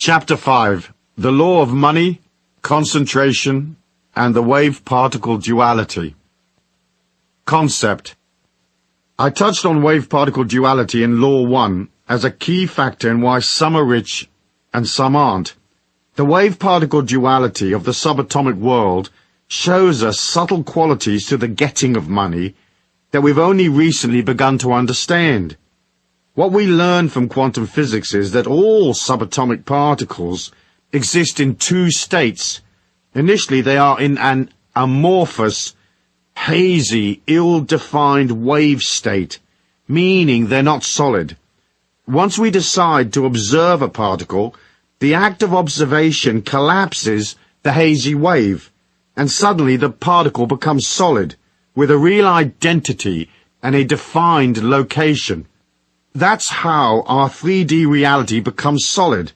Chapter 5. The Law of Money, Concentration, and the Wave-Particle Duality. Concept. I touched on wave-particle duality in Law 1 as a key factor in why some are rich and some aren't. The wave-particle duality of the subatomic world shows us subtle qualities to the getting of money that we've only recently begun to understand. What we learn from quantum physics is that all subatomic particles exist in two states. Initially, they are in an amorphous, hazy, ill-defined wave state, meaning they're not solid. Once we decide to observe a particle, the act of observation collapses the hazy wave, and suddenly the particle becomes solid, with a real identity and a defined location. That's how our 3D reality becomes solid.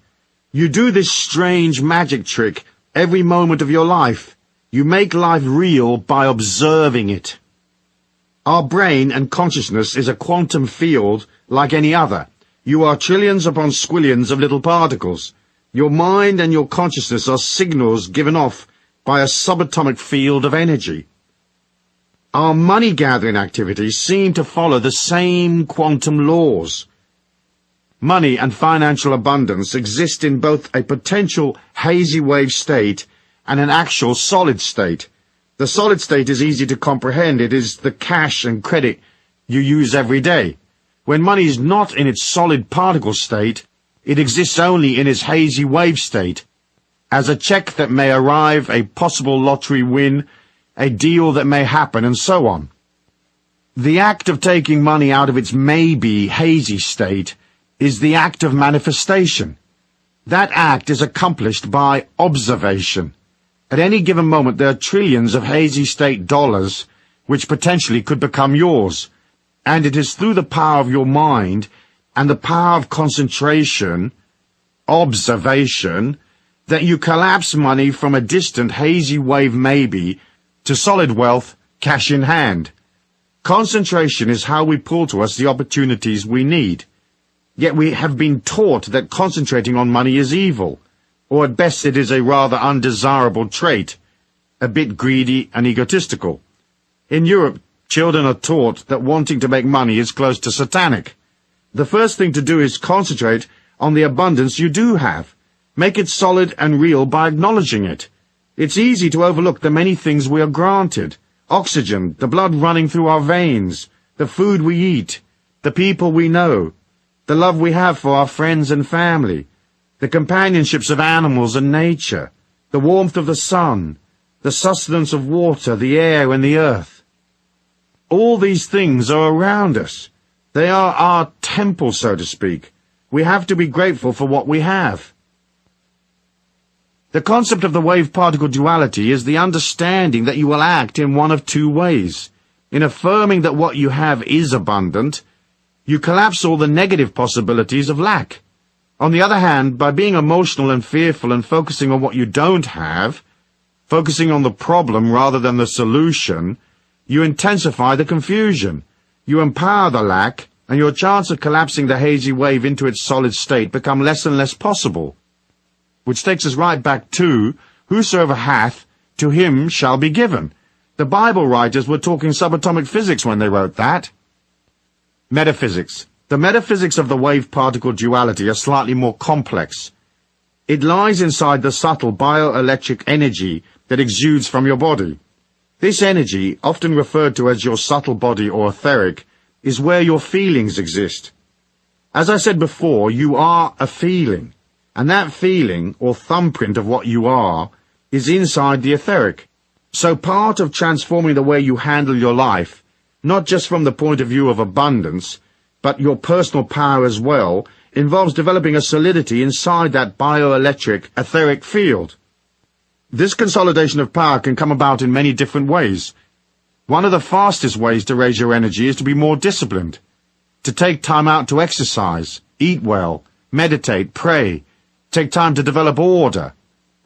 You do this strange magic trick every moment of your life. You make life real by observing it. Our brain and consciousness is a quantum field like any other. You are trillions upon squillions of little particles. Your mind and your consciousness are signals given off by a subatomic field of energy. Our money-gathering activities seem to follow the same quantum laws. Money and financial abundance exist in both a potential hazy wave state and an actual solid state. The solid state is easy to comprehend. It is the cash and credit you use every day. When money is not in its solid particle state, it exists only in its hazy wave state, as a check that may arrive, a possible lottery win, a deal that may happen, and so on. The act of taking money out of its maybe hazy state is the act of manifestation. That act is accomplished by observation. At any given moment there are trillions of hazy state dollars which potentially could become yours, and it is through the power of your mind and the power of concentration, observation, that you collapse money from a distant hazy wave maybe to solid wealth, cash in hand. Concentration is how we pull to us the opportunities we need. Yet we have been taught that concentrating on money is evil, or at best it is a rather undesirable trait, a bit greedy and egotistical. In Europe, children are taught that wanting to make money is close to satanic. The first thing to do is concentrate on the abundance you do have. Make it solid and real by acknowledging it. It's easy to overlook the many things we are granted. Oxygen, the blood running through our veins, the food we eat, the people we know, the love we have for our friends and family, the companionships of animals and nature, the warmth of the sun, the sustenance of water, the air and the earth. All these things are around us. They are our temple, so to speak. We have to be grateful for what we have. The concept of the wave-particle duality is the understanding that you will act in one of two ways. In affirming that what you have is abundant, you collapse all the negative possibilities of lack. On the other hand, by being emotional and fearful and focusing on what you don't have, focusing on the problem rather than the solution, you intensify the confusion. You empower the lack, and your chance of collapsing the hazy wave into its solid state become less and less possible. Which takes us right back to, whosoever hath, to him shall be given. The Bible writers were talking subatomic physics when they wrote that. Metaphysics. The metaphysics of the wave-particle duality are slightly more complex. It lies inside the subtle bioelectric energy that exudes from your body. This energy, often referred to as your subtle body or etheric, is where your feelings exist. As I said before, you are a feeling. And that feeling, or thumbprint of what you are, is inside the etheric. So part of transforming the way you handle your life, not just from the point of view of abundance, but your personal power as well, involves developing a solidity inside that bioelectric etheric field. This consolidation of power can come about in many different ways. One of the fastest ways to raise your energy is to be more disciplined, to take time out to exercise, eat well, meditate, pray, take time to develop order,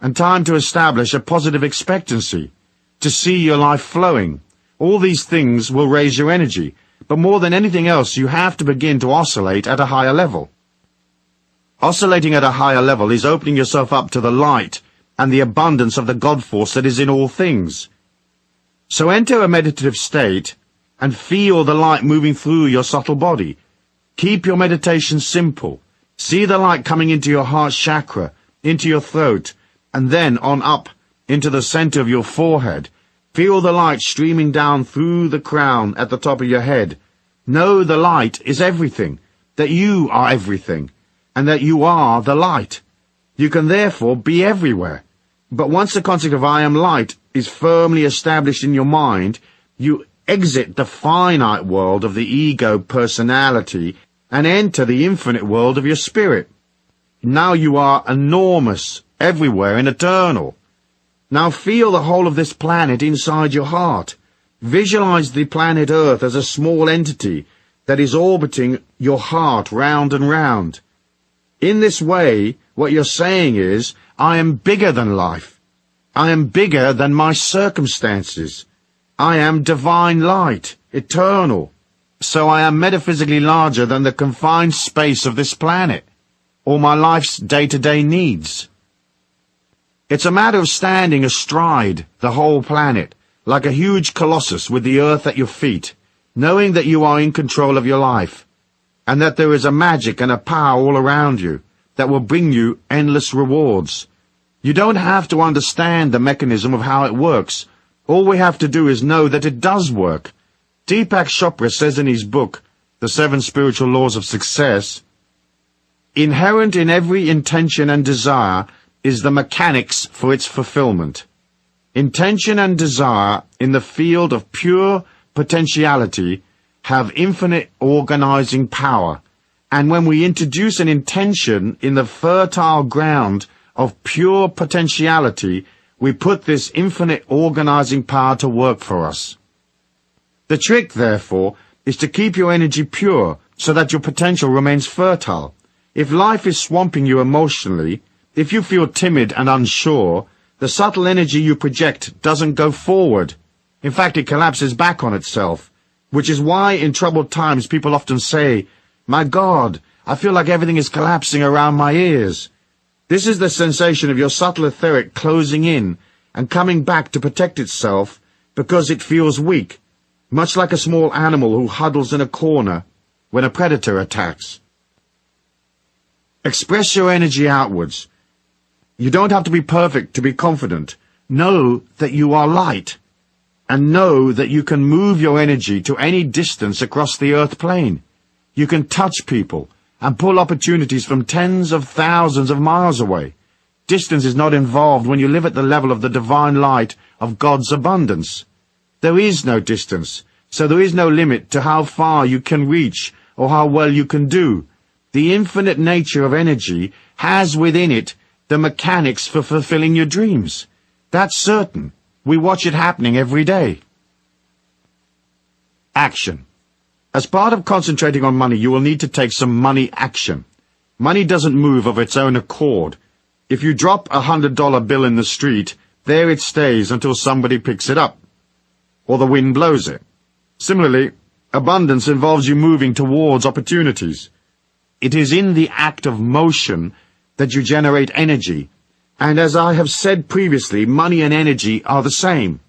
and time to establish a positive expectancy, to see your life flowing. All these things will raise your energy, but more than anything else you have to begin to oscillate at a higher level. Oscillating at a higher level is opening yourself up to the light and the abundance of the God force that is in all things. So enter a meditative state and feel the light moving through your subtle body. Keep your meditation simple. See the light coming into your heart chakra, into your throat, and then on up into the center of your forehead. Feel the light streaming down through the crown at the top of your head. Know the light is everything, that you are everything, and that you are the light. You can therefore be everywhere. But once the concept of I am light is firmly established in your mind, you exit the finite world of the ego personality and enter the infinite world of your spirit. Now you are enormous, everywhere and eternal. Now feel the whole of this planet inside your heart. Visualize the planet Earth as a small entity that is orbiting your heart round and round. In this way, what you're saying is, I am bigger than life. I am bigger than my circumstances. I am divine light, eternal. So I am metaphysically larger than the confined space of this planet, or my life's day-to-day needs. It's a matter of standing astride the whole planet, like a huge colossus with the earth at your feet, knowing that you are in control of your life, and that there is a magic and a power all around you that will bring you endless rewards. You don't have to understand the mechanism of how it works. All we have to do is know that it does work. Deepak Chopra says in his book, The 7 Spiritual Laws of Success, inherent in every intention and desire is the mechanics for its fulfillment. Intention and desire in the field of pure potentiality have infinite organizing power, and when we introduce an intention in the fertile ground of pure potentiality, we put this infinite organizing power to work for us. The trick, therefore, is to keep your energy pure so that your potential remains fertile. If life is swamping you emotionally, if you feel timid and unsure, the subtle energy you project doesn't go forward. In fact, it collapses back on itself, which is why in troubled times people often say, "My God, I feel like everything is collapsing around my ears." This is the sensation of your subtle etheric closing in and coming back to protect itself because it feels weak, much like a small animal who huddles in a corner when a predator attacks. Express your energy outwards. You don't have to be perfect to be confident. Know that you are light, and know that you can move your energy to any distance across the earth plane. You can touch people and pull opportunities from tens of thousands of miles away. Distance is not involved when you live at the level of the divine light of God's abundance. There is no distance, so there is no limit to how far you can reach or how well you can do. The infinite nature of energy has within it the mechanics for fulfilling your dreams. That's certain. We watch it happening every day. Action. As part of concentrating on money, you will need to take some money action. Money doesn't move of its own accord. If you drop a $100 bill in the street, there it stays until somebody picks it up, or the wind blows it. Similarly, abundance involves you moving towards opportunities. It is in the act of motion that you generate energy, and as I have said previously, money and energy are the same.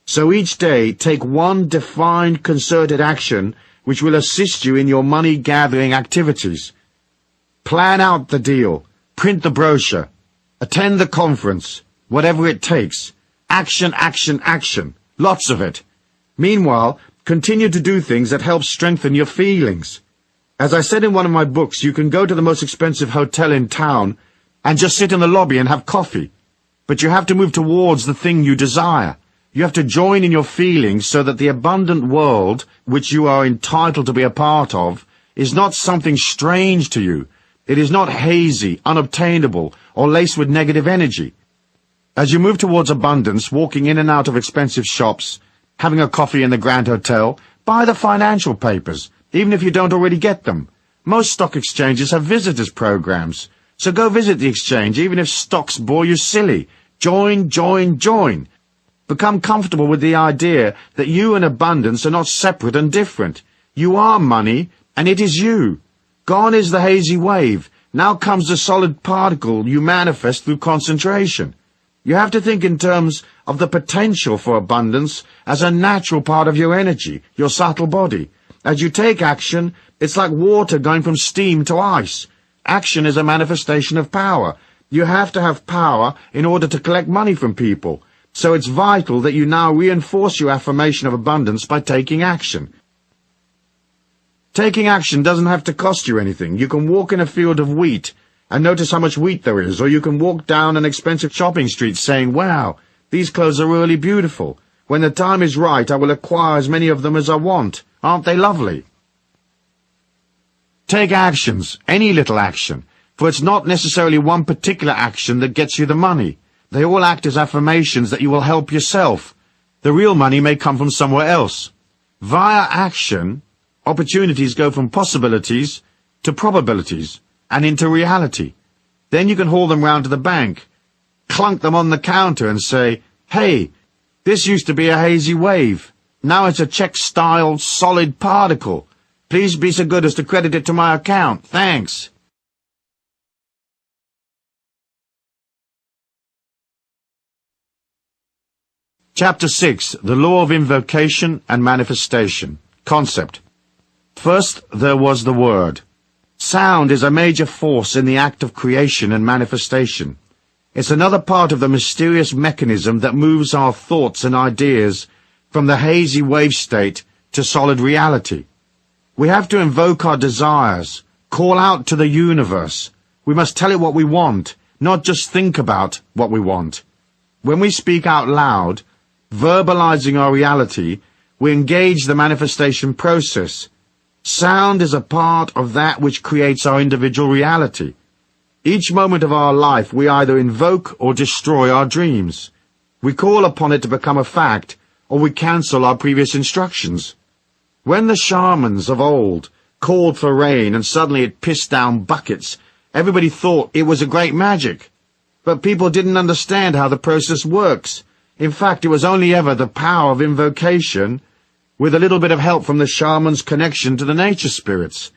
So each day, take one defined concerted action which will assist you in your money-gathering activities. Plan out the deal, print the brochure, attend the conference, whatever it takes. Action, action, action. Lots of it. Meanwhile, continue to do things that help strengthen your feelings. As I said in one of my books, you can go to the most expensive hotel in town and just sit in the lobby and have coffee. But you have to move towards the thing you desire. You have to join in your feelings so that the abundant world, which you are entitled to be a part of, is not something strange to you. It is not hazy, unobtainable, or laced with negative energy. As you move towards abundance, walking in and out of expensive shops, having a coffee in the Grand Hotel, buy the financial papers, even if you don't already get them. Most stock exchanges have visitors programs, so go visit the exchange even if stocks bore you silly. Join, join, join. Become comfortable with the idea that you and abundance are not separate and different. You are money, and it is you. Gone is the hazy wave. Now comes the solid particle you manifest through concentration. You have to think in terms of the potential for abundance as a natural part of your energy, your subtle body. As you take action, it's like water going from steam to ice. Action is a manifestation of power. You have to have power in order to collect money from people. So it's vital that you now reinforce your affirmation of abundance by taking action. Taking action doesn't have to cost you anything. You can walk in a field of wheat and notice how much wheat there is, or you can walk down an expensive shopping street saying, "Wow, these clothes are really beautiful. When the time is right, I will acquire as many of them as I want. Aren't they lovely?" Take actions, any little action, for it's not necessarily one particular action that gets you the money. They all act as affirmations that you will help yourself. The real money may come from somewhere else. Via action, opportunities go from possibilities to probabilities and into reality. Then you can haul them round to the bank, clunk them on the counter and say, "Hey, this used to be a hazy wave. Now it's a check-style solid particle. Please be so good as to credit it to my account. Thanks." Chapter 6. The Law of Invocation and Manifestation. Concept. First, there was the Word. Sound is a major force in the act of creation and manifestation. It's another part of the mysterious mechanism that moves our thoughts and ideas from the hazy wave state to solid reality. We have to invoke our desires, call out to the universe. We must tell it what we want, not just think about what we want. When we speak out loud, verbalizing our reality, we engage the manifestation process. Sound is a part of that which creates our individual reality. Each moment of our life we either invoke or destroy our dreams. We call upon it to become a fact, or we cancel our previous instructions. When the shamans of old called for rain and suddenly it pissed down buckets, everybody thought it was a great magic. But people didn't understand how the process works. In fact, it was only ever the power of invocation, with a little bit of help from the shaman's connection to the nature spirits.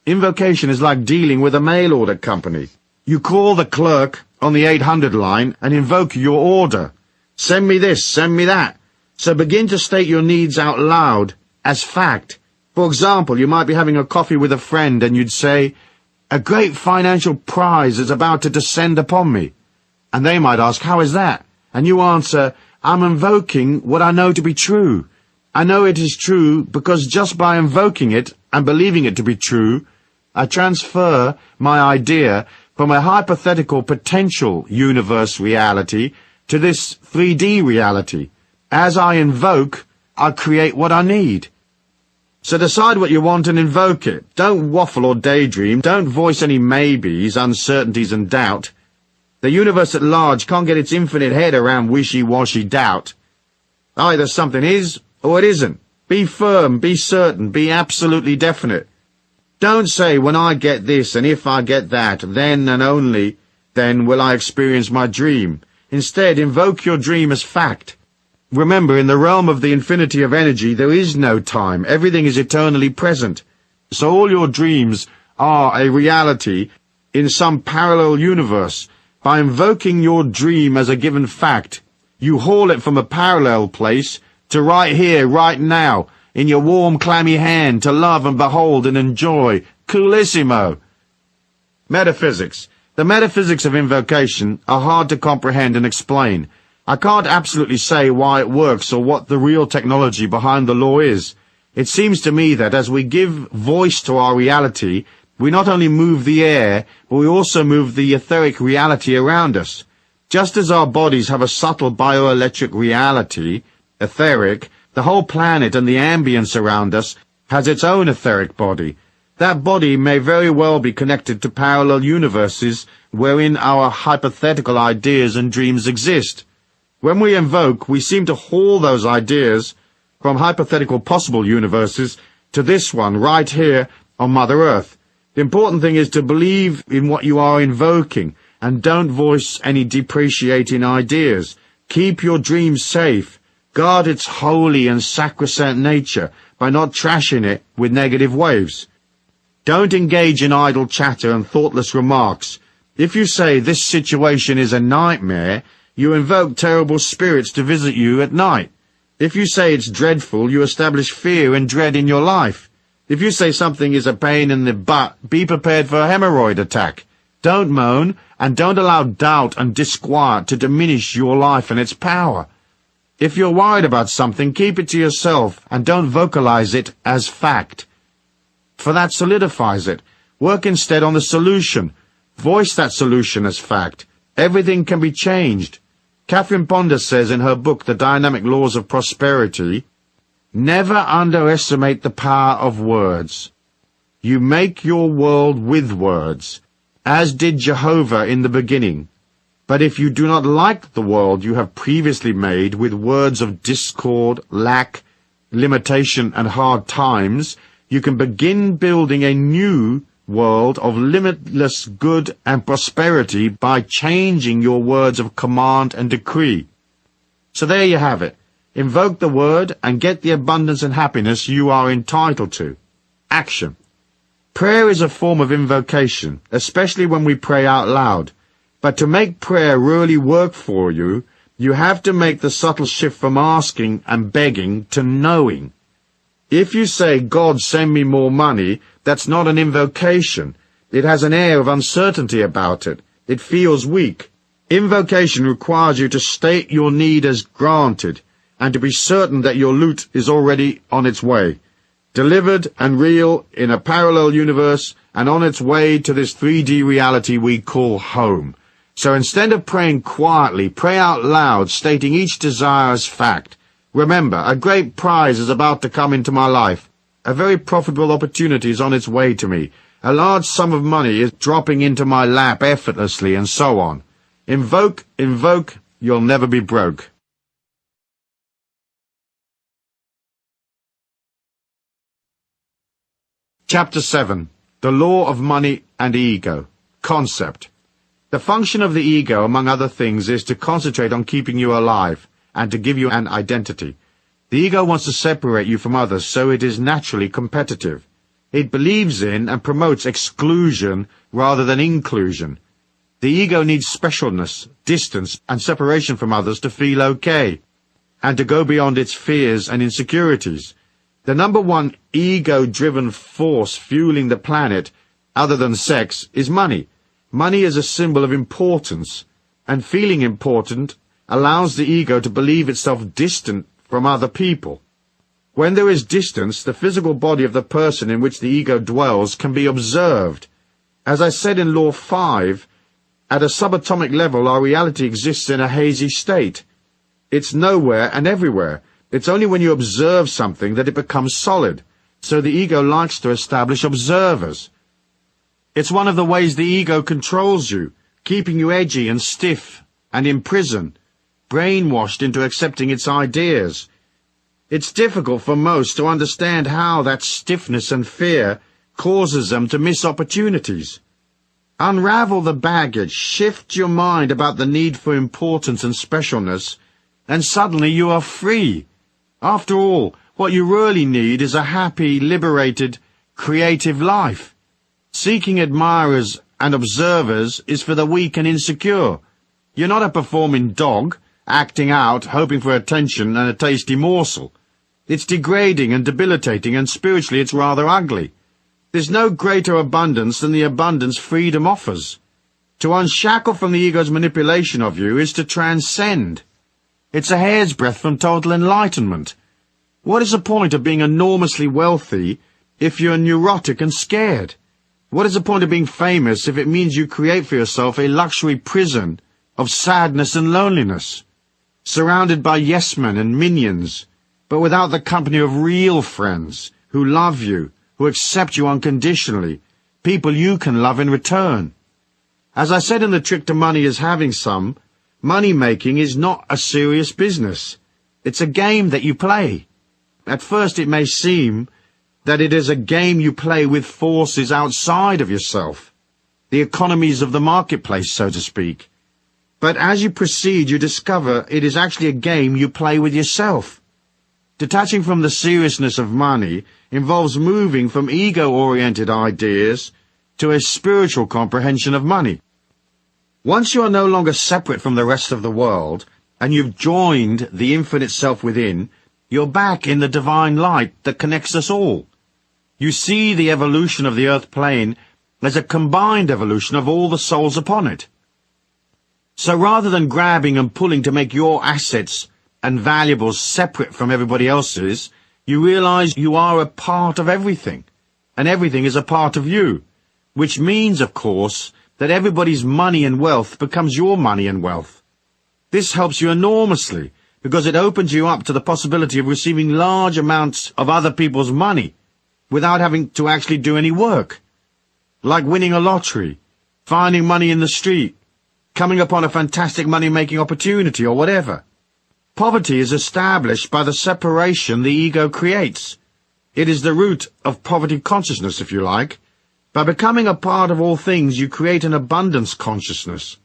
Invocation is like dealing with a mail order company. You call the clerk on the 800 line and invoke your order. Send me this, send me that. So begin to state your needs out loud as fact. For example, you might be having a coffee with a friend and you'd say, "A great financial prize is about to descend upon me." And they might ask, "How is that?" And you answer, "I'm invoking what I know to be true. I know it is true because just by invoking it and believing it to be true, I transfer my idea from a hypothetical potential universe reality to this 3D reality. As I invoke, I create what I need." So decide what you want and invoke it. Don't waffle or daydream. Don't voice any maybes, uncertainties and doubt. The universe at large can't get its infinite head around wishy-washy doubt. Either something is or it isn't. Be firm, be certain, be absolutely definite. Don't say, "When I get this and if I get that, then and only then will I experience my dream." Instead, invoke your dream as fact. Remember, in the realm of the infinity of energy, there is no time. Everything is eternally present. So all your dreams are a reality in some parallel universe. By invoking your dream as a given fact, you haul it from a parallel place to right here, right now, in your warm, clammy hand, to love and behold and enjoy. Coolissimo! Metaphysics. The metaphysics of invocation are hard to comprehend and explain. I can't absolutely say why it works or what the real technology behind the law is. It seems to me that as we give voice to our reality, we not only move the air, but we also move the etheric reality around us. Just as our bodies have a subtle bioelectric reality, etheric, the whole planet and the ambience around us has its own etheric body. That body may very well be connected to parallel universes wherein our hypothetical ideas and dreams exist. When we invoke, we seem to haul those ideas from hypothetical possible universes to this one right here on Mother Earth. The important thing is to believe in what you are invoking and don't voice any depreciating ideas. Keep your dreams safe. Guard its holy and sacrosanct nature by not trashing it with negative waves. Don't engage in idle chatter and thoughtless remarks. If you say this situation is a nightmare, you invoke terrible spirits to visit you at night. If you say it's dreadful, you establish fear and dread in your life. If you say something is a pain in the butt, be prepared for a hemorrhoid attack. Don't moan, and don't allow doubt and disquiet to diminish your life and its power. If you're worried about something, keep it to yourself, and don't vocalize it as fact, for that solidifies it. Work instead on the solution. Voice that solution as fact. Everything can be changed. Catherine Ponder says in her book, The Dynamic Laws of Prosperity, never underestimate the power of words. You make your world with words, as did Jehovah in the beginning. But if you do not like the world you have previously made with words of discord, lack, limitation, and hard times, you can begin building a new world of limitless good and prosperity by changing your words of command and decree. So there you have it. Invoke the word and get the abundance and happiness you are entitled to. Action. Prayer is a form of invocation, especially when we pray out loud. But to make prayer really work for you, you have to make the subtle shift from asking and begging to knowing. If you say, God, send me more money, that's not an invocation. It has an air of uncertainty about it. It feels weak. Invocation requires you to state your need as granted, and to be certain that your loot is already on its way, delivered and real in a parallel universe, and on its way to this 3D reality we call home. So instead of praying quietly, pray out loud, stating each desire as fact. Remember, a great prize is about to come into my life. A very profitable opportunity is on its way to me. A large sum of money is dropping into my lap effortlessly, and so on. Invoke, you'll never be broke. Chapter 7. The Law of Money and Ego. Concept. The function of the ego, among other things, is to concentrate on keeping you alive, and to give you an identity. The ego wants to separate you from others, so it is naturally competitive. It believes in and promotes exclusion rather than inclusion. The ego needs specialness, distance, and separation from others to feel okay, and to go beyond its fears and insecurities. The number one ego-driven force fueling the planet, other than sex, is money. Money is a symbol of importance, and feeling important allows the ego to believe itself distant from other people. When there is distance, the physical body of the person in which the ego dwells can be observed. As I said in Law 5, at a subatomic level our reality exists in a hazy state. It's nowhere and everywhere. It's only when you observe something that it becomes solid. So the ego likes to establish observers. It's one of the ways the ego controls you, keeping you edgy and stiff and in prison, brainwashed into accepting its ideas. It's difficult for most to understand how that stiffness and fear causes them to miss opportunities. Unravel the baggage, shift your mind about the need for importance and specialness, and suddenly you are free. After all, what you really need is a happy, liberated, creative life. Seeking admirers and observers is for the weak and insecure. You're not a performing dog, acting out, hoping for attention and a tasty morsel. It's degrading and debilitating, and spiritually it's rather ugly. There's no greater abundance than the abundance freedom offers. To unshackle from the ego's manipulation of you is to transcend. It's a hair's breadth from total enlightenment. What is the point of being enormously wealthy if you're neurotic and scared? What is the point of being famous if it means you create for yourself a luxury prison of sadness and loneliness, surrounded by yes-men and minions, but without the company of real friends who love you, who accept you unconditionally, people you can love in return? As I said in The Trick to Money is Having Some, money-making is not a serious business. It's a game that you play. At first it may seem that it is a game you play with forces outside of yourself, the economies of the marketplace, so to speak. But as you proceed, you discover it is actually a game you play with yourself. Detaching from the seriousness of money involves moving from ego-oriented ideas to a spiritual comprehension of money. Once you are no longer separate from the rest of the world, and you've joined the infinite self within, you're back in the divine light that connects us all. You see the evolution of the earth plane as a combined evolution of all the souls upon it. So rather than grabbing and pulling to make your assets and valuables separate from everybody else's, you realize you are a part of everything, and everything is a part of you, which means, of course, that everybody's money and wealth becomes your money and wealth. This helps you enormously, because it opens you up to the possibility of receiving large amounts of other people's money without having to actually do any work. Like winning a lottery, finding money in the street, coming upon a fantastic money-making opportunity or whatever. Poverty is established by the separation the ego creates. It is the root of poverty consciousness, if you like. By becoming a part of all things, you create an abundance consciousness.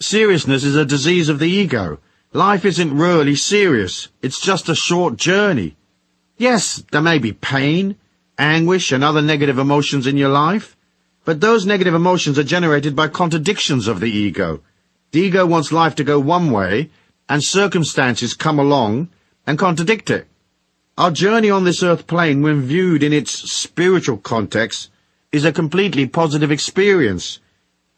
Seriousness is a disease of the ego. Life isn't really serious. It's just a short journey. Yes, there may be pain, anguish, and other negative emotions in your life, but those negative emotions are generated by contradictions of the ego. The ego wants life to go one way, and circumstances come along and contradict it. Our journey on this earth plane, when viewed in its spiritual context, is a completely positive experience.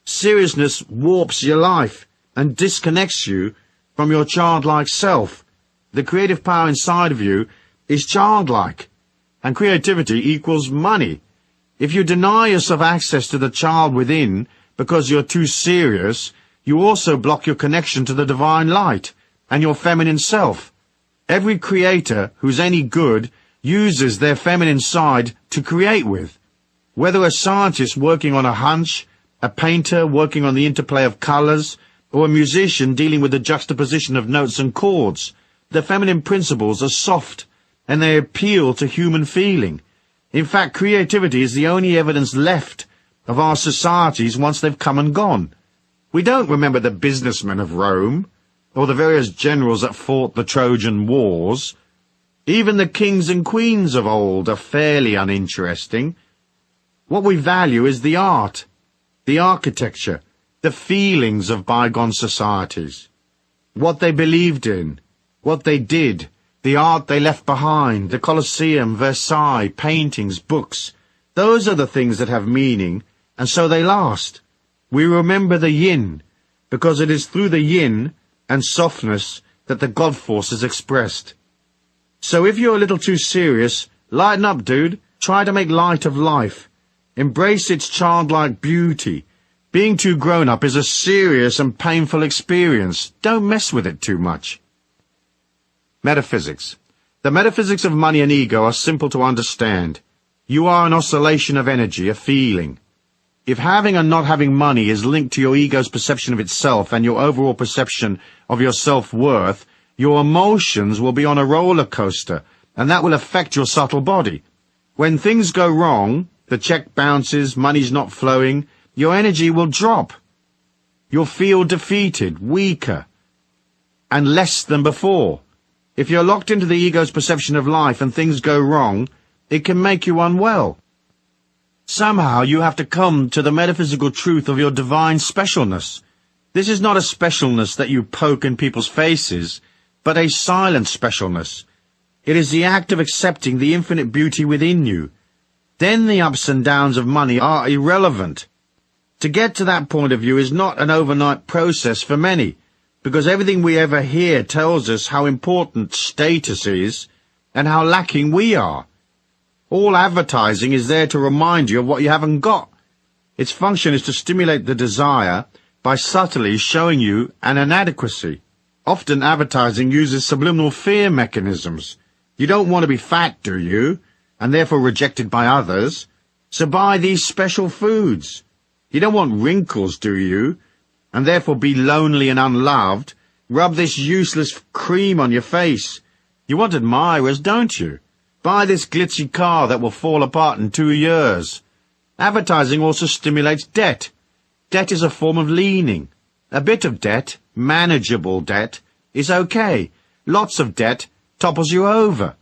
Seriousness warps your life and disconnects you from your childlike self. The creative power inside of you is childlike, and creativity equals money. If you deny yourself access to the child within because you're too serious, you also block your connection to the divine light and your feminine self. Every creator who's any good uses their feminine side to create with. Whether a scientist working on a hunch, a painter working on the interplay of colors, or a musician dealing with the juxtaposition of notes and chords, the feminine principles are soft, and they appeal to human feeling. In fact, creativity is the only evidence left of our societies once they've come and gone. We don't remember the businessmen of Rome, or the various generals that fought the Trojan Wars. Even the kings and queens of old are fairly uninteresting. What we value is the art, the architecture, the feelings of bygone societies, what they believed in, what they did, the art they left behind, the Colosseum, Versailles, paintings, books. Those are the things that have meaning, and so they last. We remember the yin, because it is through the yin and softness that the God force is expressed. So if you're a little too serious, lighten up, dude. Try to make light of life. Embrace its childlike beauty. Being too grown-up is a serious and painful experience. Don't mess with it too much. Metaphysics. The metaphysics of money and ego are simple to understand. You are an oscillation of energy, a feeling. If having and not having money is linked to your ego's perception of itself and your overall perception of your self-worth, your emotions will be on a roller coaster, and that will affect your subtle body. When things go wrong, the check bounces, money's not flowing, your energy will drop. You'll feel defeated, weaker, and less than before. If you're locked into the ego's perception of life and things go wrong, it can make you unwell. Somehow you have to come to the metaphysical truth of your divine specialness. This is not a specialness that you poke in people's faces, but a silent specialness. It is the act of accepting the infinite beauty within you. Then the ups and downs of money are irrelevant. To get to that point of view is not an overnight process for many, because everything we ever hear tells us how important status is and how lacking we are. All advertising is there to remind you of what you haven't got. Its function is to stimulate the desire by subtly showing you an inadequacy. Often advertising uses subliminal fear mechanisms. You don't want to be fat, do you? And therefore rejected by others. So buy these special foods. You don't want wrinkles, do you? And therefore be lonely and unloved. Rub this useless cream on your face. You want admirers, don't you? Buy this glitzy car that will fall apart in 2 years. Advertising also stimulates debt. Debt is a form of leaning. A bit of debt, manageable debt, is okay. Lots of debt, topples you over.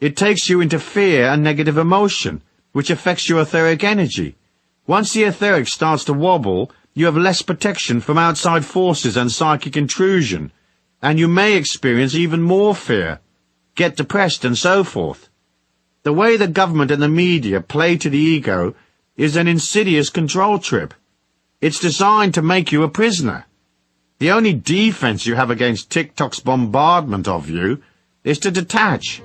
It takes you into fear and negative emotion, which affects your etheric energy. Once the etheric starts to wobble, you have less protection from outside forces and psychic intrusion, and you may experience even more fear, get depressed and so forth. The way the government and the media play to the ego is an insidious control trip. It's designed to make you a prisoner. The only defense you have against TikTok's bombardment of you is to detach.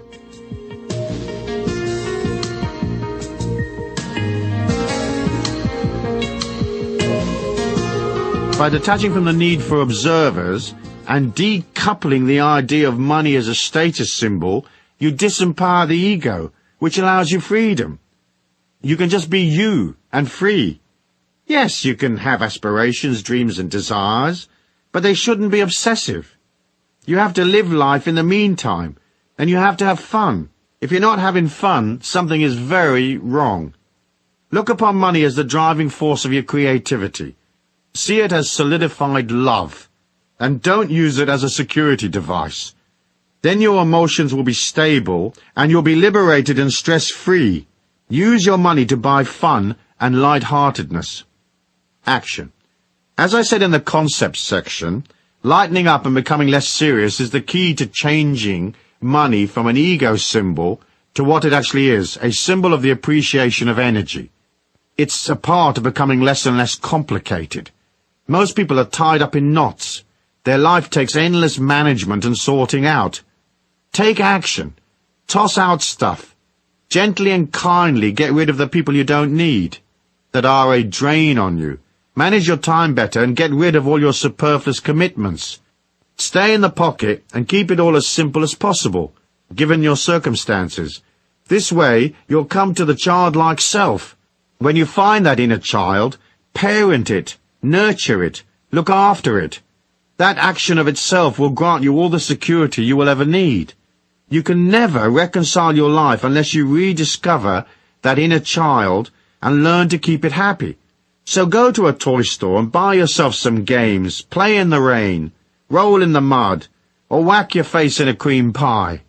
By detaching from the need for observers and decoupling the idea of money as a status symbol, you disempower the ego, which allows you freedom. You can just be you and free. Yes, you can have aspirations, dreams and desires, but they shouldn't be obsessive. You have to live life in the meantime, and you have to have fun. If you're not having fun, something is very wrong. Look upon money as the driving force of your creativity. See it as solidified love, and don't use it as a security device. Then your emotions will be stable, and you'll be liberated and stress-free. Use your money to buy fun and light-heartedness. Action. As I said in the concepts section, lightening up and becoming less serious is the key to changing money from an ego symbol to what it actually is, a symbol of the appreciation of energy. It's a part of becoming less and less complicated. Most people are tied up in knots. Their life takes endless management and sorting out. Take action. Toss out stuff. Gently and kindly get rid of the people you don't need, that are a drain on you. Manage your time better and get rid of all your superfluous commitments. Stay in the pocket and keep it all as simple as possible, given your circumstances. This way, you'll come to the childlike self. When you find that inner child, parent it, nurture it, look after it. That action of itself will grant you all the security you will ever need. You can never reconcile your life unless you rediscover that inner child and learn to keep it happy. So go to a toy store and buy yourself some games, play in the rain, roll in the mud, or whack your face in a cream pie.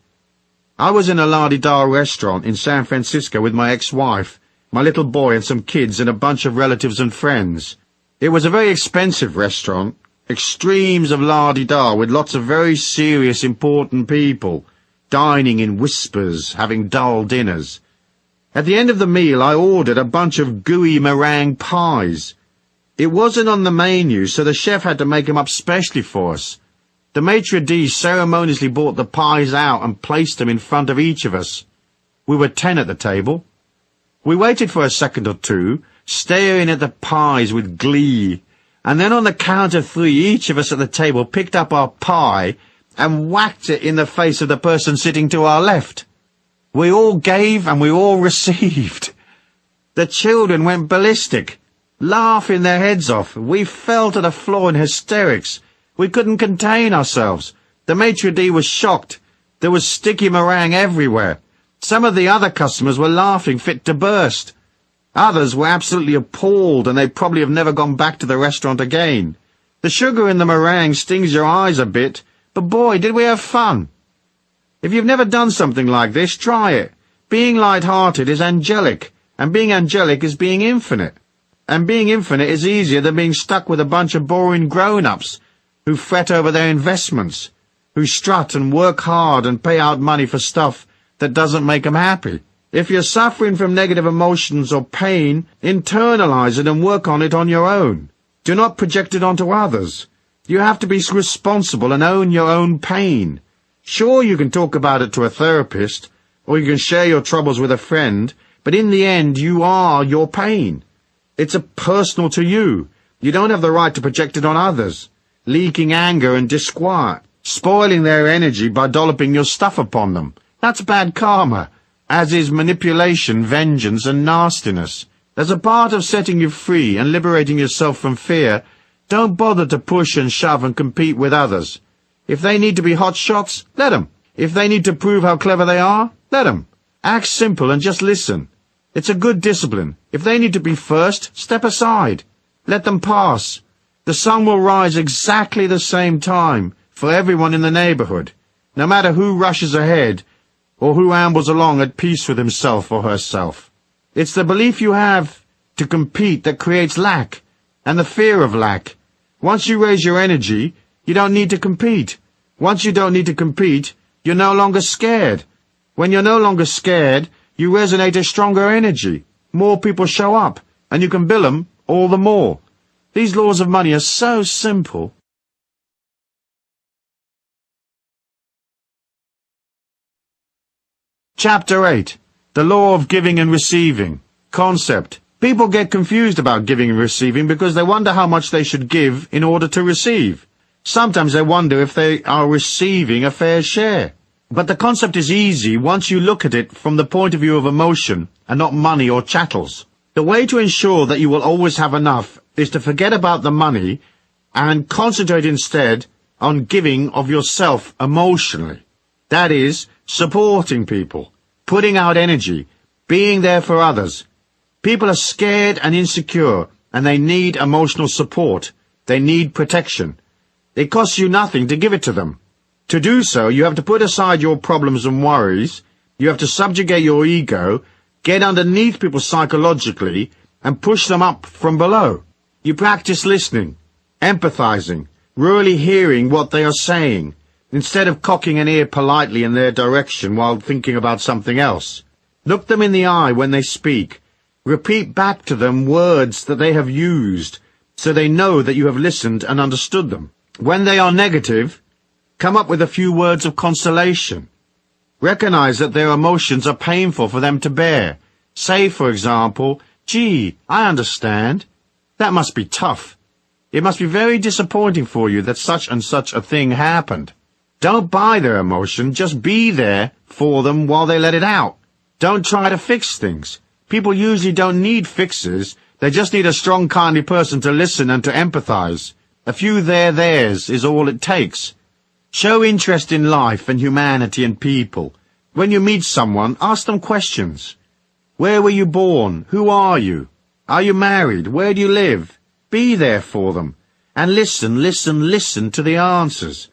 I was in a la-di-da restaurant in San Francisco with my ex-wife, my little boy and some kids and a bunch of relatives and friends. It was a very expensive restaurant, extremes of la-di-da with lots of very serious, important people, dining in whispers, having dull dinners. At the end of the meal, I ordered a bunch of gooey meringue pies. It wasn't on the menu, so the chef had to make them up specially for us. The maitre d' ceremoniously brought the pies out and placed them in front of each of us. We were 10 at the table. We waited for a second or two, staring at the pies with glee, and then on the count of 3, each of us at the table picked up our pie and whacked it in the face of the person sitting to our left. We all gave and we all received. The children went ballistic, laughing their heads off. We fell to the floor in hysterics. We couldn't contain ourselves. The maitre d' was shocked. There was sticky meringue everywhere. Some of the other customers were laughing fit to burst. Others were absolutely appalled, and they probably have never gone back to the restaurant again. The sugar in the meringue stings your eyes a bit, but boy, did we have fun. If you've never done something like this, try it. Being light-hearted is angelic, and being angelic is being infinite. And being infinite is easier than being stuck with a bunch of boring grown-ups who fret over their investments, who strut and work hard and pay out money for stuff that doesn't make them happy. If you're suffering from negative emotions or pain, internalize it and work on it on your own. Do not project it onto others. You have to be responsible and own your own pain. Sure, you can talk about it to a therapist, or you can share your troubles with a friend, but in the end, you are your pain. It's personal to you. You don't have the right to project it on others, leaking anger and disquiet, spoiling their energy by dolloping your stuff upon them. That's bad karma, as is manipulation, vengeance, and nastiness. As a part of setting you free and liberating yourself from fear, don't bother to push and shove and compete with others. If they need to be hot shots, let 'em. If they need to prove how clever they are, let 'em. Act simple and just listen. It's a good discipline. If they need to be first, step aside. Let them pass. The sun will rise exactly the same time for everyone in the neighborhood. no matter who rushes ahead or who ambles along at peace with himself or herself. It's the belief you have to compete that creates lack, and the fear of lack. Once you raise your energy, you don't need to compete. Once you don't need to compete, you're no longer scared. When you're no longer scared, you resonate a stronger energy. More people show up, and you can bill them all the more. These laws of money are so simple. Chapter 8. The Law of Giving and Receiving. Concept. People get confused about giving and receiving because they wonder how much they should give in order to receive. Sometimes they wonder if they are receiving a fair share. But the concept is easy once you look at it from the point of view of emotion and not money or chattels. The way to ensure that you will always have enough is to forget about the money and concentrate instead on giving of yourself emotionally. That is, supporting people, putting out energy, being there for others. People are scared and insecure, and they need emotional support. They need protection. It costs you nothing to give it to them. To do so, you have to put aside your problems and worries. You have to subjugate your ego, get underneath people psychologically, and push them up from below. You practice listening, empathizing, really hearing what they are saying, instead of cocking an ear politely in their direction while thinking about something else. Look them in the eye when they speak. Repeat back to them words that they have used, so they know that you have listened and understood them. When they are negative, come up with a few words of consolation. Recognize that their emotions are painful for them to bear. Say, for example, "Gee, I understand. That must be tough. It must be very disappointing for you that such and such a thing happened." Don't buy their emotion, just be there for them while they let it out. Don't try to fix things. People usually don't need fixes, they just need a strong, kindly person to listen and to empathize. A few theirs is all it takes. Show interest in life and humanity and people. When you meet someone, ask them questions. Where were you born? Who are you? Are you married? Where do you live? Be there for them. And listen to the answers.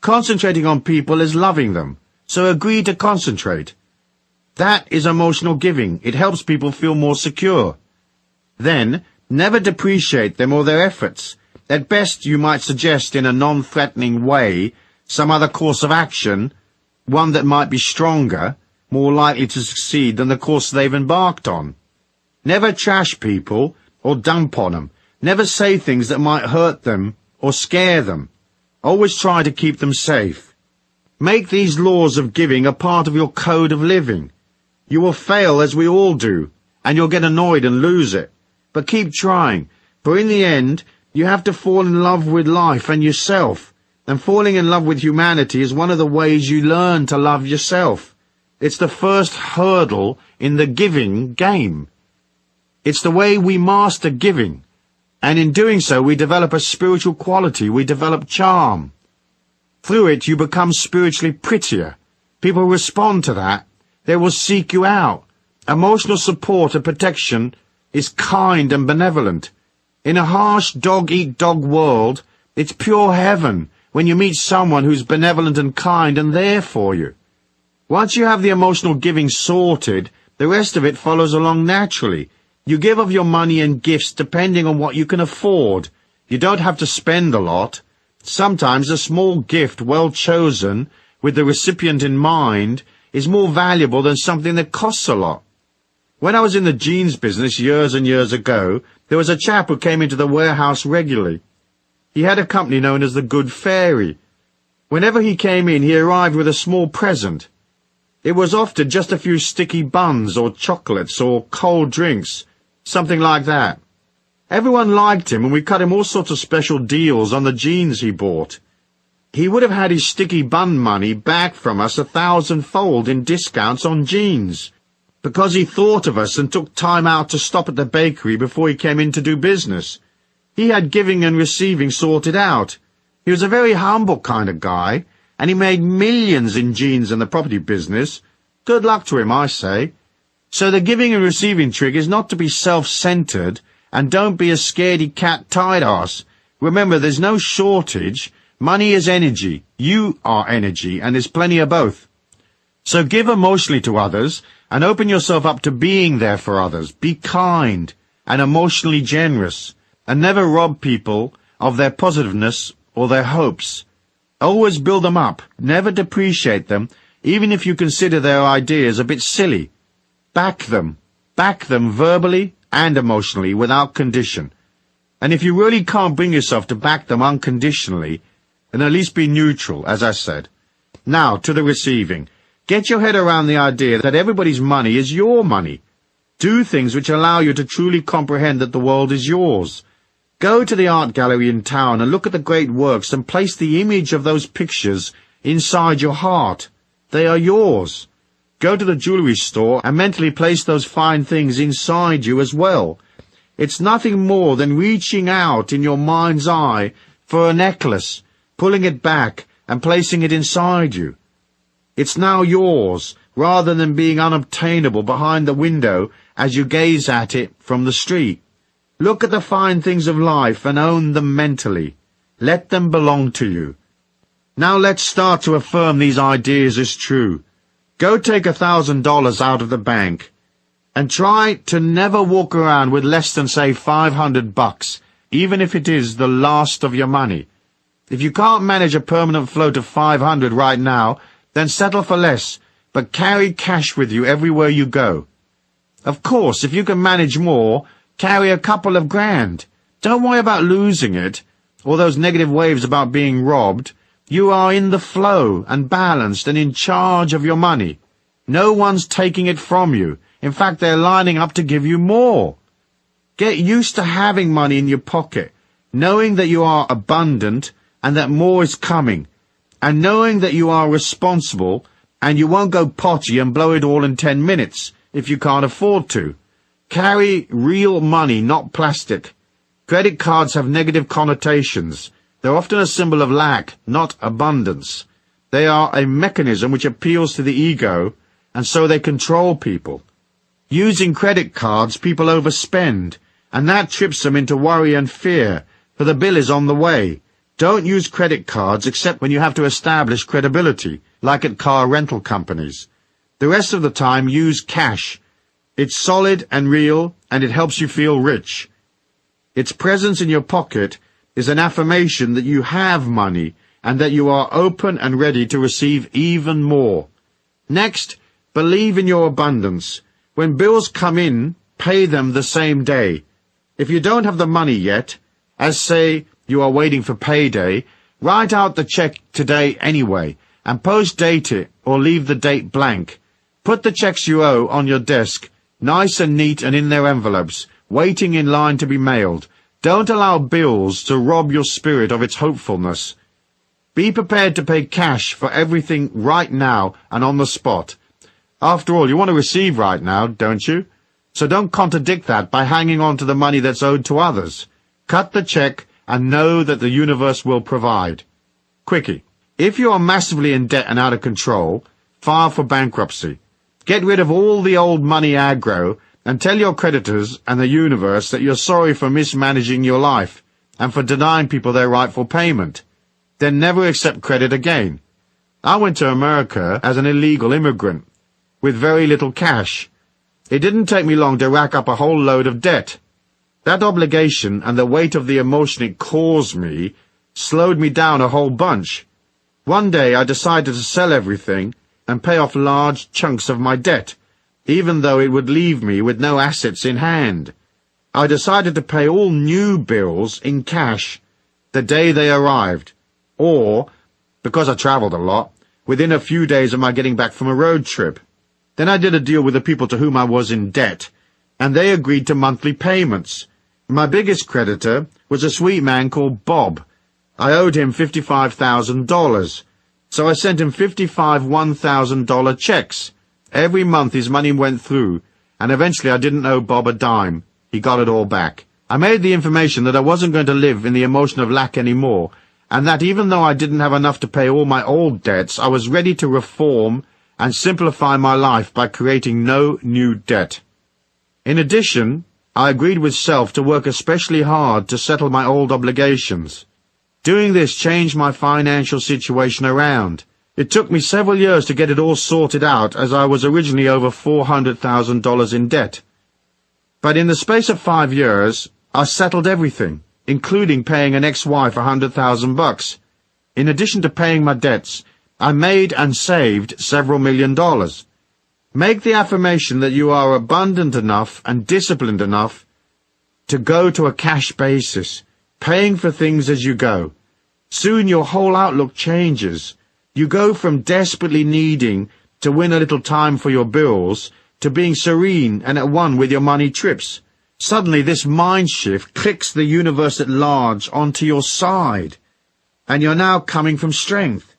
Concentrating on people is loving them, so agree to concentrate. That is emotional giving. It helps people feel more secure. Then, never depreciate them or their efforts. At best, you might suggest in a non-threatening way some other course of action, one that might be stronger, more likely to succeed than the course they've embarked on. Never trash people or dump on them. Never say things that might hurt them or scare them. Always try to keep them safe. Make these laws of giving a part of your code of living. You will fail, as we all do, and you'll get annoyed and lose it. But keep trying, for in the end, you have to fall in love with life and yourself, and falling in love with humanity is one of the ways you learn to love yourself. It's the first hurdle in the giving game. It's the way we master giving. And in doing so, we develop a spiritual quality, we develop charm. Through it, you become spiritually prettier. People respond to that. They will seek you out. Emotional support and protection is kind and benevolent. In a harsh dog-eat-dog world, it's pure heaven when you meet someone who's benevolent and kind and there for you. Once you have the emotional giving sorted, the rest of it follows along naturally. You give of your money and gifts depending on what you can afford. You don't have to spend a lot. Sometimes a small gift, well chosen, with the recipient in mind, is more valuable than something that costs a lot. When I was in the jeans business years and years ago, there was a chap who came into the warehouse regularly. He had a company known as the Good Fairy. Whenever he came in, he arrived with a small present. It was often just a few sticky buns or chocolates or cold drinks, something like that. Everyone liked him, and we cut him all sorts of special deals on the jeans he bought. He would have had his sticky bun money back from us 1,000-fold in discounts on jeans, because he thought of us and took time out to stop at the bakery before he came in to do business. He had giving and receiving sorted out. He was a very humble kind of guy, and he made millions in jeans and the property business. Good luck to him, I say. So the giving and receiving trick is not to be self-centered, and don't be a scaredy-cat tight ass. Remember, there's no shortage. Money is energy. You are energy, and there's plenty of both. So give emotionally to others, and open yourself up to being there for others. Be kind and emotionally generous, and never rob people of their positiveness or their hopes. Always build them up. Never depreciate them, even if you consider their ideas a bit silly. Back them. Back them verbally and emotionally without condition. And if you really can't bring yourself to back them unconditionally, then at least be neutral, as I said. Now, to the receiving. Get your head around the idea that everybody's money is your money. Do things which allow you to truly comprehend that the world is yours. Go to the art gallery in town and look at the great works and place the image of those pictures inside your heart. They are yours. Go to the jewelry store and mentally place those fine things inside you as well. It's nothing more than reaching out in your mind's eye for a necklace, pulling it back and placing it inside you. It's now yours, rather than being unobtainable behind the window as you gaze at it from the street. Look at the fine things of life and own them mentally. Let them belong to you. Now let's start to affirm these ideas as true. Go take $1,000 out of the bank and try to never walk around with less than, say, $500, even if it is the last of your money. If you can't manage a permanent float of $500 right now, then settle for less, but carry cash with you everywhere you go. Of course, if you can manage more, carry a couple of grand. Don't worry about losing it, or those negative waves about being robbed. You are in the flow and balanced and in charge of your money. No one's taking it from you. In fact, they're lining up to give you more. Get used to having money in your pocket, knowing that you are abundant and that more is coming, and knowing that you are responsible and you won't go potty and blow it all in 10 minutes if you can't afford to. Carry real money, not plastic. Credit cards have negative connotations. They're often a symbol of lack, not abundance. They are a mechanism which appeals to the ego, and so they control people. Using credit cards, people overspend, and that trips them into worry and fear, for the bill is on the way. Don't use credit cards except when you have to establish credibility, like at car rental companies. The rest of the time, use cash. It's solid and real, and it helps you feel rich. Its presence in your pocket is an affirmation that you have money and that you are open and ready to receive even more. Next, believe in your abundance. When bills come in, pay them the same day. If you don't have the money yet, as say you are waiting for payday, write out the check today anyway, and post-date it or leave the date blank. Put the checks you owe on your desk, nice and neat and in their envelopes, waiting in line to be mailed. Don't allow bills to rob your spirit of its hopefulness. Be prepared to pay cash for everything right now and on the spot. After all, you want to receive right now, don't you? So don't contradict that by hanging on to the money that's owed to others. Cut the check and know that the universe will provide. Quickie. If you are massively in debt and out of control, file for bankruptcy. Get rid of all the old money aggro and tell your creditors and the universe that you're sorry for mismanaging your life and for denying people their rightful payment. Then never accept credit again. I went to America as an illegal immigrant with very little cash. It didn't take me long to rack up a whole load of debt. That obligation and the weight of the emotion it caused me slowed me down a whole bunch. One day I decided to sell everything and pay off large chunks of my debt, even though it would leave me with no assets in hand. I decided to pay all new bills in cash the day they arrived, or, because I traveled a lot, within a few days of my getting back from a road trip. Then I did a deal with the people to whom I was in debt, and they agreed to monthly payments. My biggest creditor was a sweet man called Bob. I owed him $55,000, so I sent him 55 $1,000 checks. Every month his money went through, and eventually I didn't owe Bob a dime. He got it all back. I made the information that I wasn't going to live in the emotion of lack anymore, and that even though I didn't have enough to pay all my old debts, I was ready to reform and simplify my life by creating no new debt. In addition, I agreed with self to work especially hard to settle my old obligations. Doing this changed my financial situation around. It took me several years to get it all sorted out, as I was originally over $400,000 in debt. But in the space of 5 years, I settled everything, including paying an ex-wife $100,000. In addition to paying my debts, I made and saved several $1,000,000. Make the affirmation that you are abundant enough and disciplined enough to go to a cash basis, paying for things as you go. Soon your whole outlook changes. You go from desperately needing to win a little time for your bills to being serene and at one with your money trips. Suddenly this mind shift clicks the universe at large onto your side, and you're now coming from strength.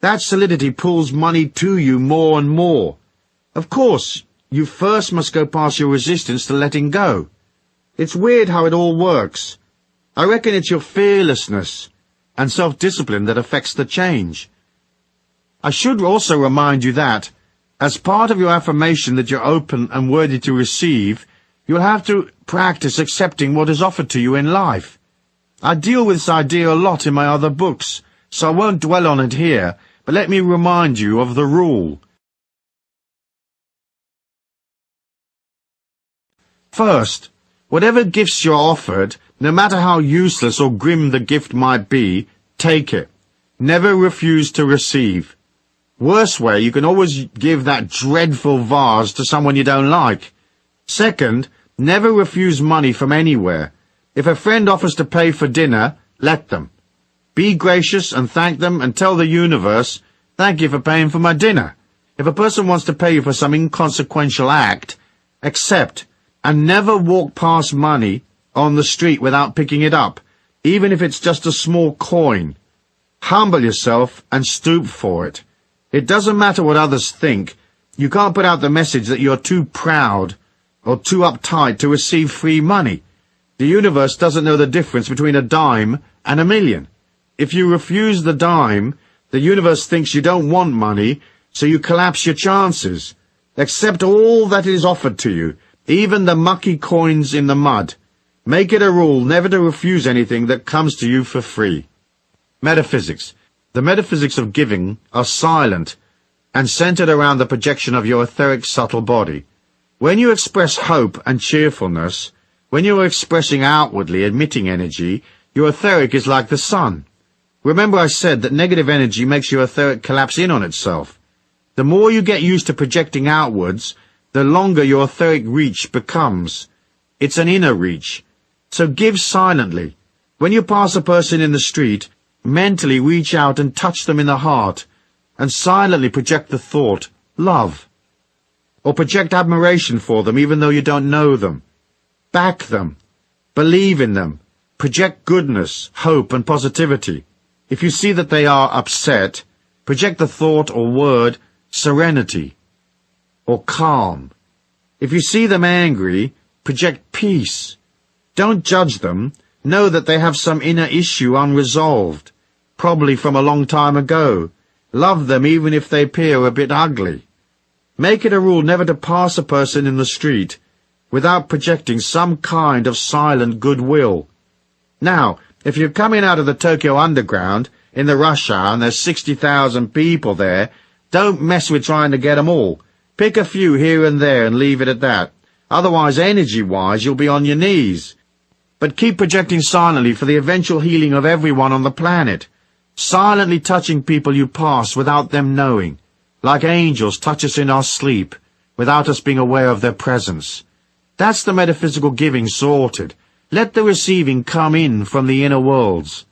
That solidity pulls money to you more and more. Of course, you first must go past your resistance to letting go. It's weird how it all works. I reckon it's your fearlessness and self-discipline that affects the change. I should also remind you that, as part of your affirmation that you're open and worthy to receive, you'll have to practice accepting what is offered to you in life. I deal with this idea a lot in my other books, so I won't dwell on it here, but let me remind you of the rule. First, whatever gifts you're offered, no matter how useless or grim the gift might be, take it. Never refuse to receive. Worst way, you can always give that dreadful vase to someone you don't like. Second, never refuse money from anywhere. If a friend offers to pay for dinner, let them. Be gracious and thank them and tell the universe, thank you for paying for my dinner. If a person wants to pay you for some inconsequential act, accept, and never walk past money on the street without picking it up, even if it's just a small coin. Humble yourself and stoop for it. It doesn't matter what others think. You can't put out the message that you're too proud or too uptight to receive free money. The universe doesn't know the difference between a dime and a million. If you refuse the dime, the universe thinks you don't want money, so you collapse your chances. Accept all that is offered to you, even the mucky coins in the mud. Make it a rule never to refuse anything that comes to you for free. Metaphysics. The metaphysics of giving are silent and centered around the projection of your etheric subtle body. When you express hope and cheerfulness, when you are expressing outwardly emitting energy, your etheric is like the sun. Remember I said that negative energy makes your etheric collapse in on itself. The more you get used to projecting outwards, the longer your etheric reach becomes. It's an inner reach. So give silently. When you pass a person in the street, mentally reach out and touch them in the heart, and silently project the thought, love. Or project admiration for them even though you don't know them. Back them. Believe in them. Project goodness, hope, and positivity. If you see that they are upset, project the thought or word, serenity, or calm. If you see them angry, project peace. Don't judge them. Know that they have some inner issue unresolved, probably from a long time ago. Love them even if they appear a bit ugly. Make it a rule never to pass a person in the street without projecting some kind of silent goodwill. Now, if you're coming out of the Tokyo Underground in the rush hour and there's 60,000 people there, don't mess with trying to get 'em all. Pick a few here and there and leave it at that. Otherwise, energy-wise, you'll be on your knees. But keep projecting silently for the eventual healing of everyone on the planet. Silently touching people you pass without them knowing. Like angels touch us in our sleep, without us being aware of their presence. That's the metaphysical giving sorted. Let the receiving come in from the inner worlds.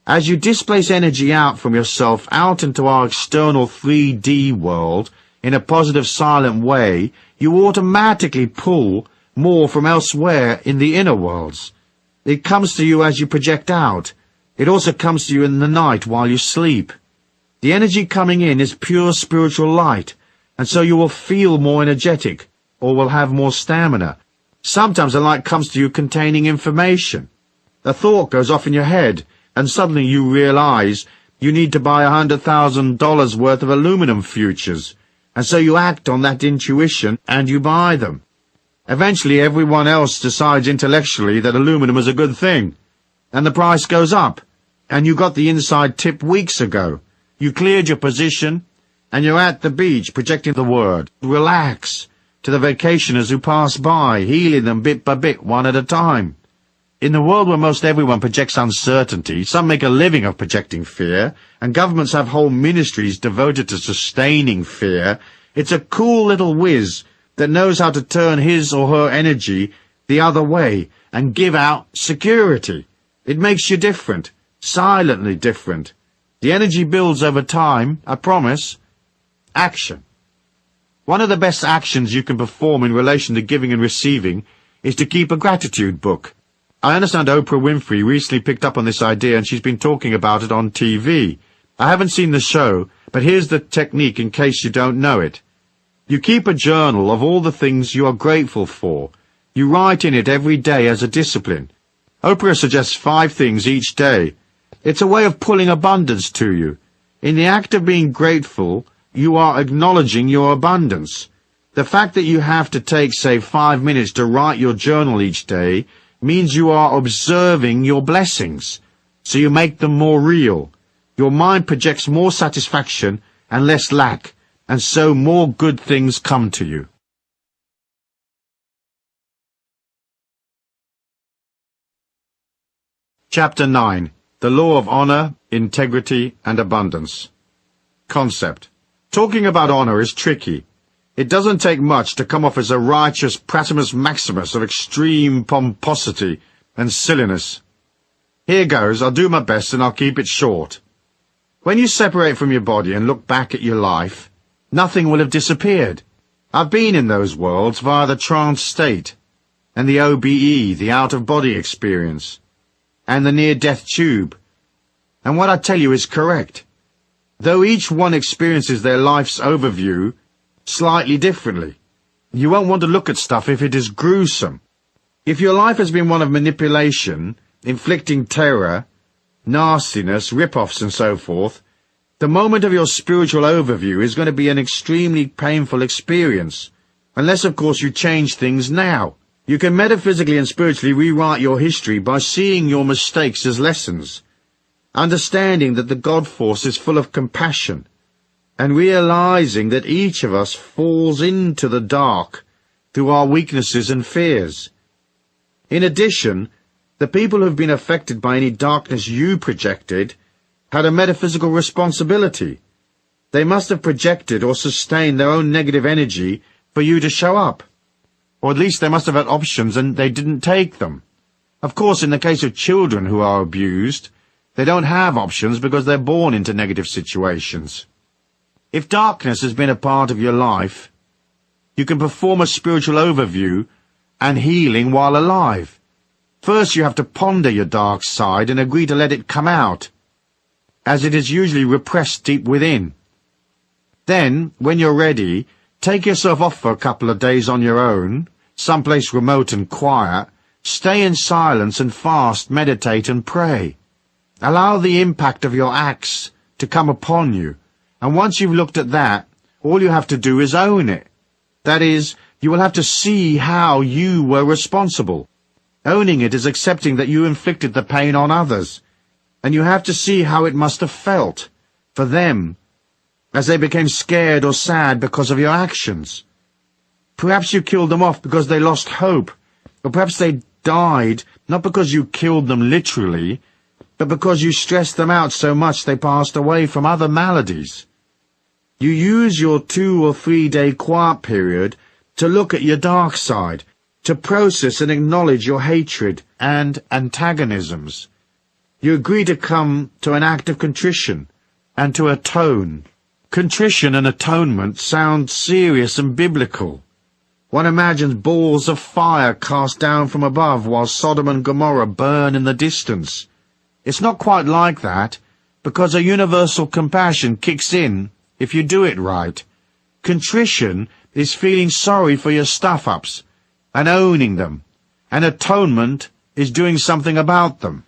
As you displace energy out from yourself out into our external 3D world, in a positive silent way, you automatically pull more from elsewhere in the inner worlds. It comes to you as you project out. It also comes to you in the night while you sleep. The energy coming in is pure spiritual light, and so you will feel more energetic, or will have more stamina. Sometimes the light comes to you containing information. A thought goes off in your head, and suddenly you realize you need to buy $100,000 worth of aluminum futures, and so you act on that intuition, and you buy them. Eventually everyone else decides intellectually that aluminum is a good thing, and the price goes up. and you got the inside tip weeks ago. You cleared your position, and you're at the beach projecting the word, relax, to the vacationers who pass by, healing them bit by bit, one at a time. In the world where most everyone projects uncertainty, some make a living of projecting fear, and governments have whole ministries devoted to sustaining fear, it's a cool little whiz that knows how to turn his or her energy the other way and give out security. It makes you different, silently different. The energy builds over time, I promise. Action. One of the best actions you can perform in relation to giving and receiving is to keep a gratitude book. I understand Oprah Winfrey recently picked up on this idea and she's been talking about it on TV. I haven't seen the show, but here's the technique in case you don't know it. You keep a journal of all the things you are grateful for. You write in it every day as a discipline. Oprah suggests 5 things each day. It's a way of pulling abundance to you. In the act of being grateful, you are acknowledging your abundance. The fact that you have to take, say, 5 minutes to write your journal each day means you are observing your blessings, so you make them more real. Your mind projects more satisfaction and less lack, and so more good things come to you. Chapter 9. The Law of Honor, Integrity, and Abundance. Concept. Talking about honor is tricky. It doesn't take much to come off as a righteous Pratimus Maximus of extreme pomposity and silliness. Here goes, I'll do my best and I'll keep it short. When you separate from your body and look back at your life, nothing will have disappeared. I've been in those worlds via the trance state, and the OBE, the out-of-body experience, and the near-death tube. And what I tell you is correct. Though each one experiences their life's overview slightly differently, you won't want to look at stuff if it is gruesome. If your life has been one of manipulation, inflicting terror, nastiness, rip-offs and so forth, the moment of your spiritual overview is going to be an extremely painful experience, unless of course you change things now. You can metaphysically and spiritually rewrite your history by seeing your mistakes as lessons, understanding that the God force is full of compassion, and realizing that each of us falls into the dark through our weaknesses and fears. In addition, the people who have been affected by any darkness you projected had a metaphysical responsibility. They must have projected or sustained their own negative energy for you to show up. Or at least they must have had options and they didn't take them. Of course, in the case of children who are abused, they don't have options because they're born into negative situations. If darkness has been a part of your life, you can perform a spiritual overview and healing while alive. First, you have to ponder your dark side and agree to let it come out, as it is usually repressed deep within. Then, when you're ready, take yourself off for a couple of days on your own, someplace remote and quiet, stay in silence and fast, meditate and pray. Allow the impact of your acts to come upon you, and once you've looked at that, all you have to do is own it. That is, you will have to see how you were responsible. Owning it is accepting that you inflicted the pain on others, and you have to see how it must have felt for them as they became scared or sad because of your actions. Perhaps you killed them off because they lost hope, or perhaps they died not because you killed them literally, but because you stressed them out so much they passed away from other maladies. You use your 2 or 3 day quiet period to look at your dark side, to process and acknowledge your hatred and antagonisms. You agree to come to an act of contrition and to atone. Contrition and atonement sound serious and biblical. One imagines balls of fire cast down from above while Sodom and Gomorrah burn in the distance. It's not quite like that, because a universal compassion kicks in if you do it right. Contrition is feeling sorry for your stuff-ups and owning them, and atonement is doing something about them.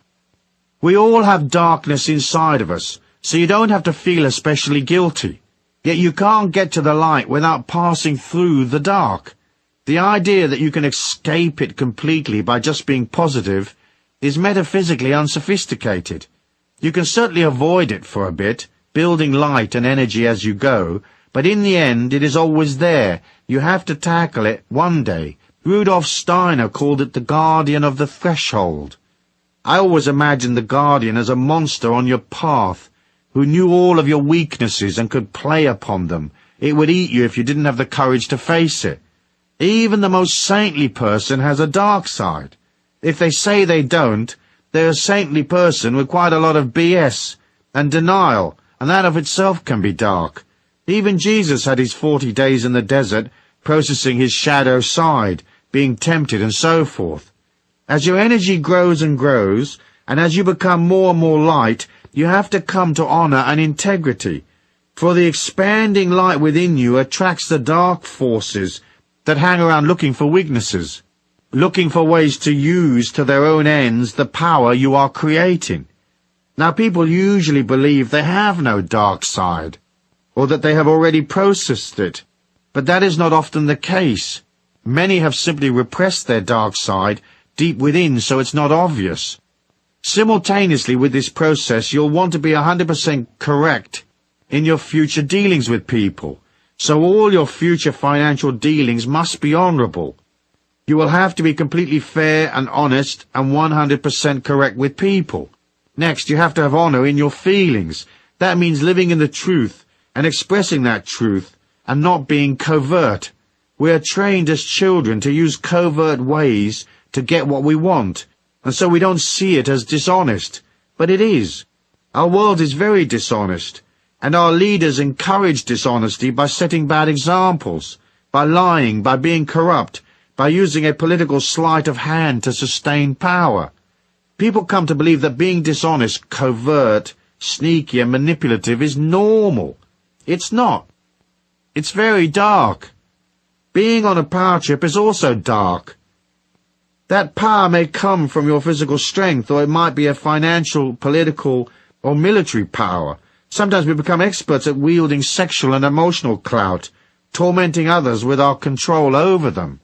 We all have darkness inside of us, so you don't have to feel especially guilty. Yet you can't get to the light without passing through the dark. The idea that you can escape it completely by just being positive is metaphysically unsophisticated. You can certainly avoid it for a bit, building light and energy as you go, but in the end it is always there. You have to tackle it one day. Rudolf Steiner called it the guardian of the threshold. I always imagined the guardian as a monster on your path, who knew all of your weaknesses and could play upon them. It would eat you if you didn't have the courage to face it. Even the most saintly person has a dark side. If they say they don't, they're a saintly person with quite a lot of BS and denial, and that of itself can be dark. Even Jesus had his 40 days in the desert, processing his shadow side, being tempted and so forth. As your energy grows and grows, and as you become more and more light, you have to come to honor and integrity. For the expanding light within you attracts the dark forces that hang around looking for weaknesses, looking for ways to use to their own ends the power you are creating. Now, people usually believe they have no dark side, or that they have already processed it, but that is not often the case. Many have simply repressed their dark side deep within so it's not obvious. Simultaneously with this process, you'll want to be 100% correct in your future dealings with people, so all your future financial dealings must be honorable. You will have to be completely fair and honest and 100% correct with people. Next, you have to have honor in your feelings. That means living in the truth and expressing that truth and not being covert. We are trained as children to use covert ways to get what we want, and so we don't see it as dishonest. But it is. Our world is very dishonest, and our leaders encourage dishonesty by setting bad examples, by lying, by being corrupt, by using a political sleight of hand to sustain power. People come to believe that being dishonest, covert, sneaky and manipulative is normal. It's not. It's very dark. Being on a power trip is also dark. That power may come from your physical strength, or it might be a financial, political, or military power. Sometimes we become experts at wielding sexual and emotional clout, tormenting others with our control over them.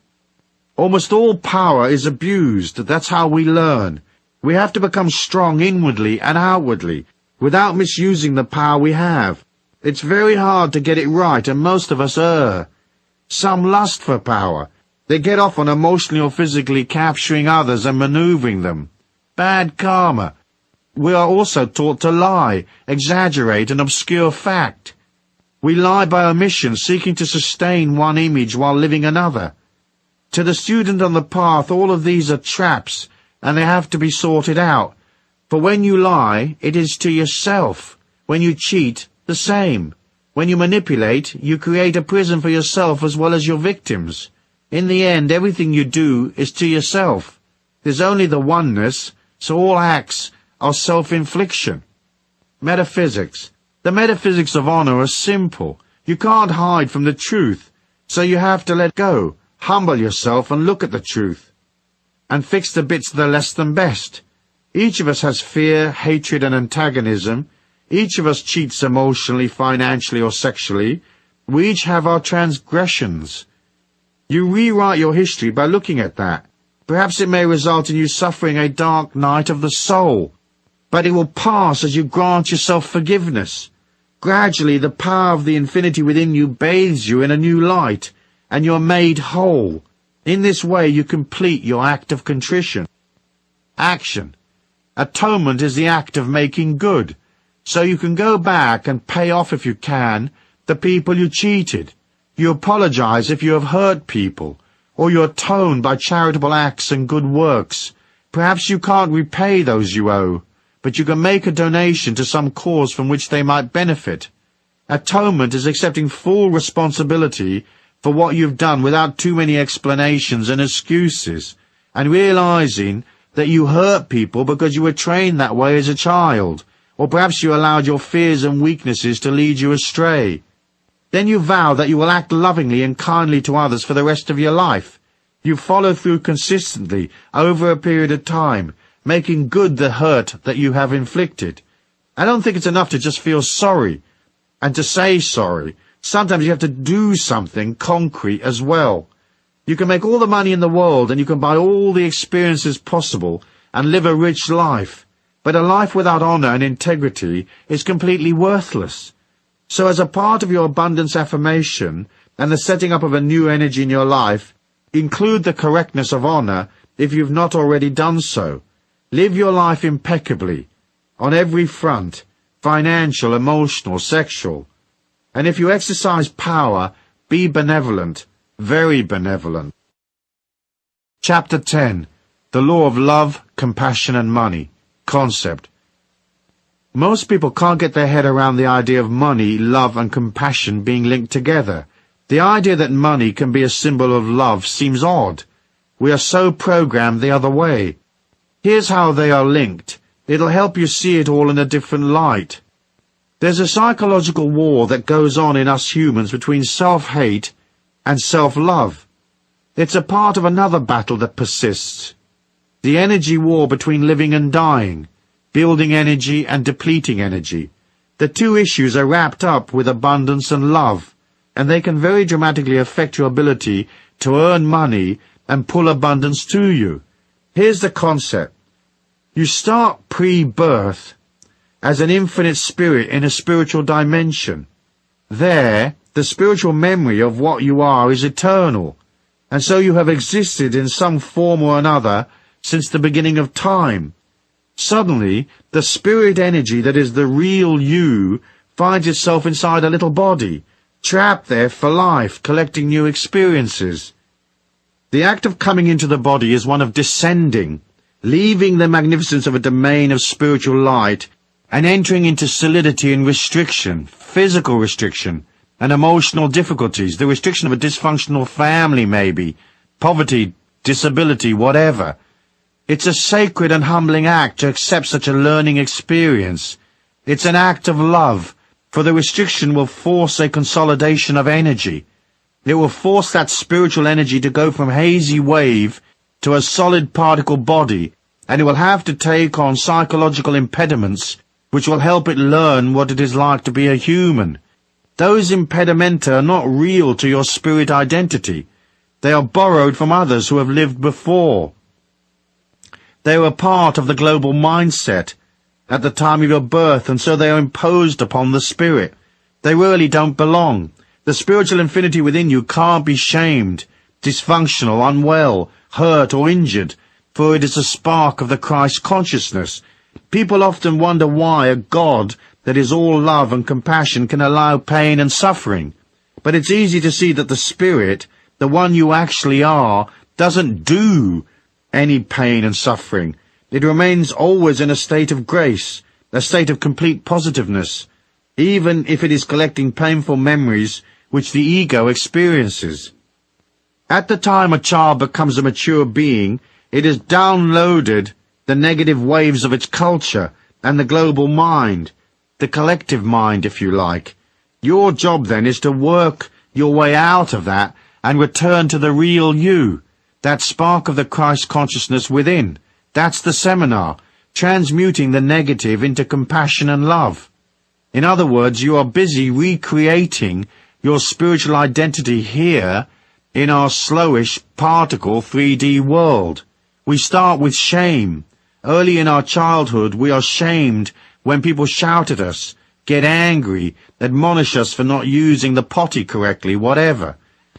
Almost all power is abused. That's how we learn. We have to become strong inwardly and outwardly, without misusing the power we have. It's very hard to get it right, and most of us err. Some lust for power. They get off on emotionally or physically capturing others and maneuvering them. Bad karma. We are also taught to lie, exaggerate, and obscure fact. We lie by omission, seeking to sustain one image while living another. To the student on the path, all of these are traps, and they have to be sorted out. For when you lie, it is to yourself. When you cheat, the same. When you manipulate, you create a prison for yourself as well as your victims. In the end, everything you do is to yourself. There's only the oneness, so all acts are self-infliction. Metaphysics. The metaphysics of honor are simple. You can't hide from the truth, so you have to let go, humble yourself and look at the truth, and fix the bits that are less than best. Each of us has fear, hatred, and antagonism. Each of us cheats emotionally, financially, or sexually. We each have our transgressions. You rewrite your history by looking at that. Perhaps it may result in you suffering a dark night of the soul, but it will pass as you grant yourself forgiveness. Gradually, the power of the infinity within you bathes you in a new light, and you're made whole. In this way, you complete your act of contrition. Action. Atonement is the act of making good, so you can go back and pay off, if you can, the people you cheated. You apologize if you have hurt people, or you atone by charitable acts and good works. Perhaps you can't repay those you owe, but you can make a donation to some cause from which they might benefit. Atonement is accepting full responsibility for what you've done without too many explanations and excuses, and realizing that you hurt people because you were trained that way as a child, or perhaps you allowed your fears and weaknesses to lead you astray. Then you vow that you will act lovingly and kindly to others for the rest of your life. You follow through consistently over a period of time, making good the hurt that you have inflicted. I don't think it's enough to just feel sorry and to say sorry. Sometimes you have to do something concrete as well. You can make all the money in the world and you can buy all the experiences possible and live a rich life, But a life without honor and integrity is completely worthless. So as a part of your abundance affirmation and the setting up of a new energy in your life, include the correctness of honor if you've not already done so. Live your life impeccably, on every front, financial, emotional, sexual. And if you exercise power, be benevolent, very benevolent. Chapter 10. The Law of Love, Compassion and Money. Concept. Most people can't get their head around the idea of money, love and compassion being linked together. The idea that money can be a symbol of love seems odd. We are so programmed the other way. Here's how they are linked. It'll help you see it all in a different light. There's a psychological war that goes on in us humans between self-hate and self-love. It's a part of another battle that persists. The energy war between living and dying, building energy and depleting energy. The two issues are wrapped up with abundance and love, and they can very dramatically affect your ability to earn money and pull abundance to you. Here's the concept. You start pre-birth as an infinite spirit in a spiritual dimension. There, the spiritual memory of what you are is eternal, and so you have existed in some form or another since the beginning of time. Suddenly, the spirit energy that is the real you finds itself inside a little body, trapped there for life, collecting new experiences. The act of coming into the body is one of descending, leaving the magnificence of a domain of spiritual light and entering into solidity and restriction, physical restriction, and emotional difficulties, the restriction of a dysfunctional family maybe, poverty, disability, whatever. It's a sacred and humbling act to accept such a learning experience. It's an act of love, for the restriction will force a consolidation of energy. It will force that spiritual energy to go from hazy wave to a solid particle body, and it will have to take on psychological impediments which will help it learn what it is like to be a human. Those impedimenta are not real to your spirit identity. They are borrowed from others who have lived before. They were part of the global mindset at the time of your birth, and so they are imposed upon the spirit. They really don't belong. The spiritual infinity within you can't be shamed, dysfunctional, unwell, hurt or injured, for it is a spark of the Christ consciousness. People often wonder why a God that is all love and compassion can allow pain and suffering. But it's easy to see that the spirit, the one you actually are, doesn't do any pain and suffering. It remains always in a state of grace, a state of complete positiveness, even if it is collecting painful memories which the ego experiences. At the time a child becomes a mature being, it has downloaded the negative waves of its culture and the global mind, the collective mind, if you like. Your job then is to work your way out of that and return to the real you, that spark of the Christ consciousness within. That's the seminar, transmuting the negative into compassion and love. In other words, you are busy recreating your spiritual identity here in our slowish particle 3D world. We start with shame. Early in our childhood, we are shamed when people shout at us, get angry, admonish us for not using the potty correctly, whatever.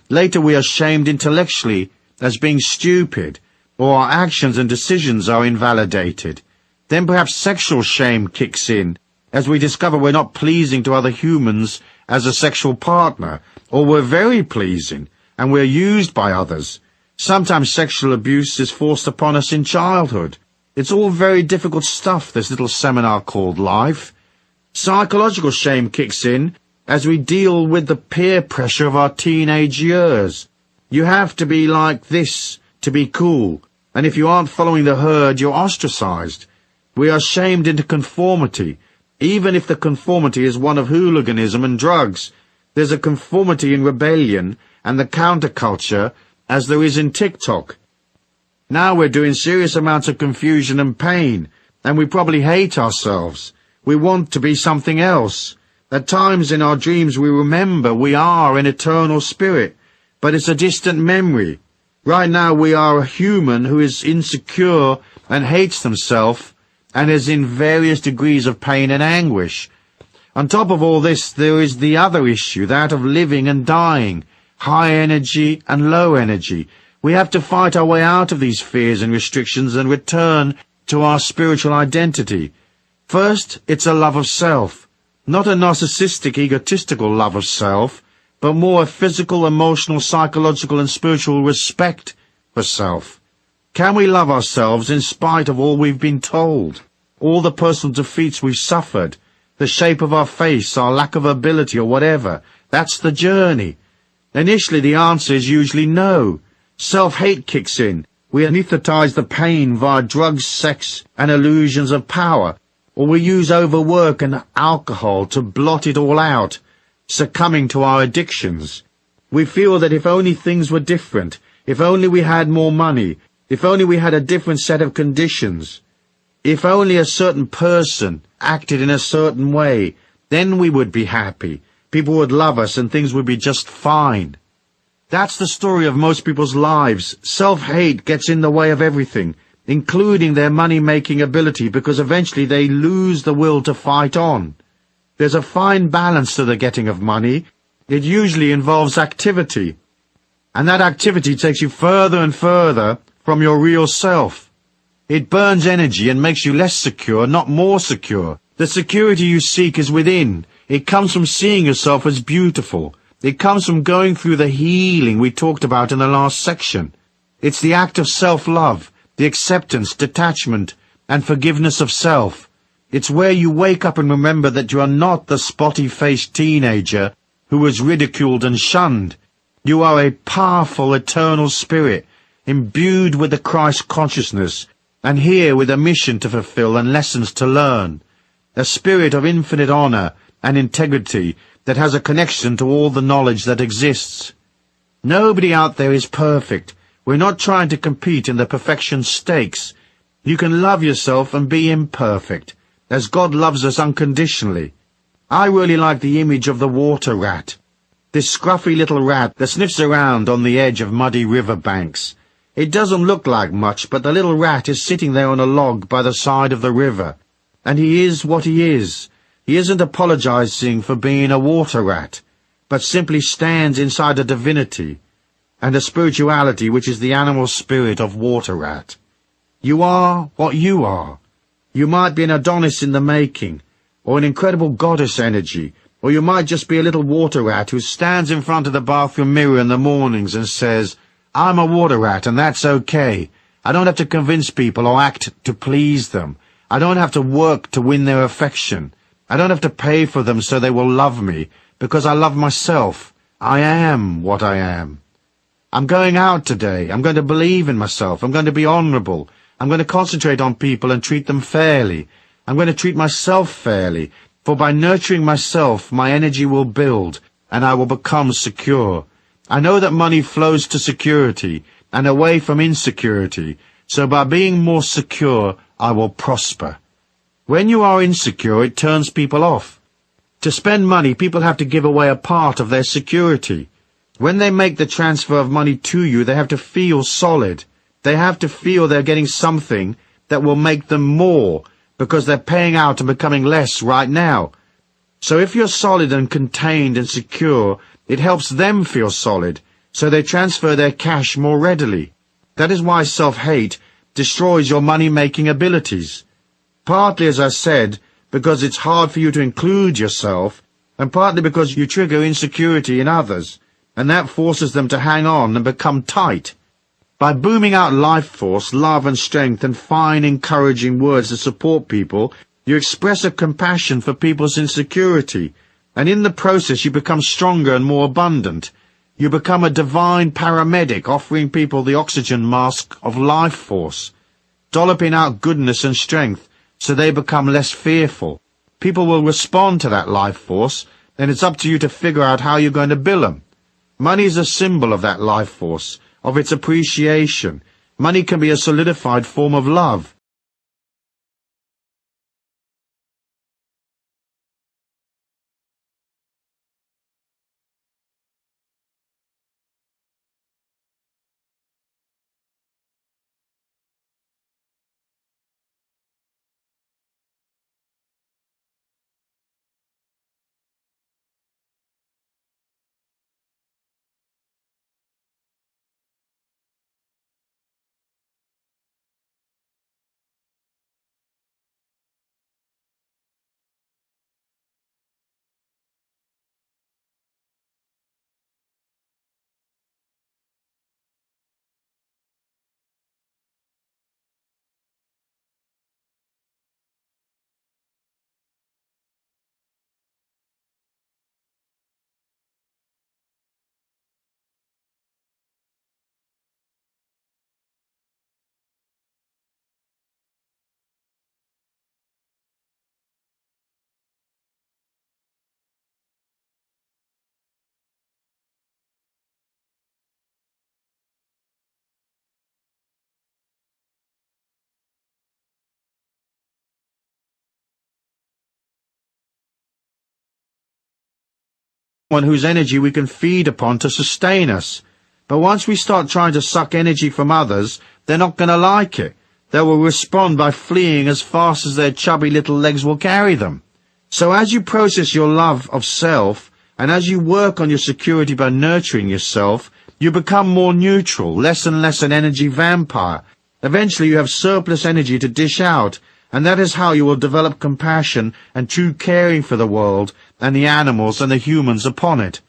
Later we are shamed intellectually as being stupid, or our actions and decisions are invalidated. Then perhaps sexual shame kicks in, as we discover we're not pleasing to other humans as a sexual partner, or we're very pleasing, and we're used by others. Sometimes sexual abuse is forced upon us in childhood. It's all very difficult stuff, this little seminar called life. Psychological shame kicks in as we deal with the peer pressure of our teenage years. You have to be like this to be cool, and if you aren't following the herd, you're ostracized. We are shamed into conformity, even if the conformity is one of hooliganism and drugs. There's a conformity in rebellion and the counterculture as there is in TikTok. Now we're doing serious amounts of confusion and pain, and we probably hate ourselves. We want to be something else. At times in our dreams we remember we are an eternal spirit, but it's a distant memory. Right now we are a human who is insecure and hates themselves and is in various degrees of pain and anguish. On top of all this, there is the other issue, that of living and dying, high energy and low energy. We have to fight our way out of these fears and restrictions and return to our spiritual identity. First, it's a love of self, not a narcissistic, egotistical love of self, but more a physical, emotional, psychological, and spiritual respect for self. Can we love ourselves in spite of all we've been told, all the personal defeats we've suffered, the shape of our face, our lack of ability, or whatever? That's the journey. Initially, the answer is usually no. Self-hate kicks in. We anesthetize the pain via drugs, sex, and illusions of power, or we use overwork and alcohol to blot it all out, succumbing to our addictions. We feel that if only things were different, if only we had more money, if only we had a different set of conditions, if only a certain person acted in a certain way, then we would be happy. People would love us and things would be just fine. That's the story of most people's lives. Self-hate gets in the way of everything, including their money-making ability, because eventually they lose the will to fight on. There's a fine balance to the getting of money. It usually involves activity, and that activity takes you further and further from your real self. It burns energy and makes you less secure, not more secure. The security you seek is within. It comes from seeing yourself as beautiful. It comes from going through the healing we talked about in the last section. It's the act of self-love, the acceptance, detachment, and forgiveness of self. It's where you wake up and remember that you are not the spotty-faced teenager who was ridiculed and shunned. You are a powerful, eternal spirit, imbued with the Christ consciousness, and here with a mission to fulfill and lessons to learn. A spirit of infinite honor and integrity that has a connection to all the knowledge that exists. Nobody out there is perfect. We're not trying to compete in the perfection stakes. You can love yourself and be imperfect, as God loves us unconditionally. I really like the image of the water rat, this scruffy little rat that sniffs around on the edge of muddy river banks. It doesn't look like much, but the little rat is sitting there on a log by the side of the river, and he is what he is. He isn't apologizing for being a water rat, but simply stands inside a divinity and a spirituality which is the animal spirit of water rat. You are what you are. You might be an Adonis in the making, or an incredible goddess energy, or you might just be a little water rat who stands in front of the bathroom mirror in the mornings and says, "I'm a water rat, and that's okay. I don't have to convince people or act to please them. I don't have to work to win their affection. I don't have to pay for them so they will love me, because I love myself. I am what I am. I'm going out today. I'm going to believe in myself. I'm going to be honorable. I'm going to concentrate on people and treat them fairly. I'm going to treat myself fairly, for by nurturing myself, my energy will build, and I will become secure. I know that money flows to security, and away from insecurity, so by being more secure, I will prosper. When you are insecure, it turns people off. To spend money, people have to give away a part of their security. When they make the transfer of money to you, they have to feel solid. They have to feel they're getting something that will make them more, because they're paying out and becoming less right now. So if you're solid and contained and secure, it helps them feel solid, so they transfer their cash more readily. That is why self-hate destroys your money-making abilities. Partly, as I said, because it's hard for you to include yourself, and partly because you trigger insecurity in others, and that forces them to hang on and become tight. By booming out life force, love and strength and fine encouraging words to support people, you express a compassion for people's insecurity, and in the process you become stronger and more abundant. You become a divine paramedic offering people the oxygen mask of life force, dolloping out goodness and strength, so they become less fearful. People will respond to that life force, and it's up to you to figure out how you're going to bill them. Money is a symbol of that life force, of its appreciation. Money can be a solidified form of love. one whose energy we can feed upon to sustain us. But once we start trying to suck energy from others, they're not going to like it. They will respond by fleeing as fast as their chubby little legs will carry them. So as you process your love of self, and as you work on your security by nurturing yourself, you become more neutral, less and less an energy vampire. Eventually you have surplus energy to dish out, and that is how you will develop compassion and true caring for the world and the animals and the humans upon it.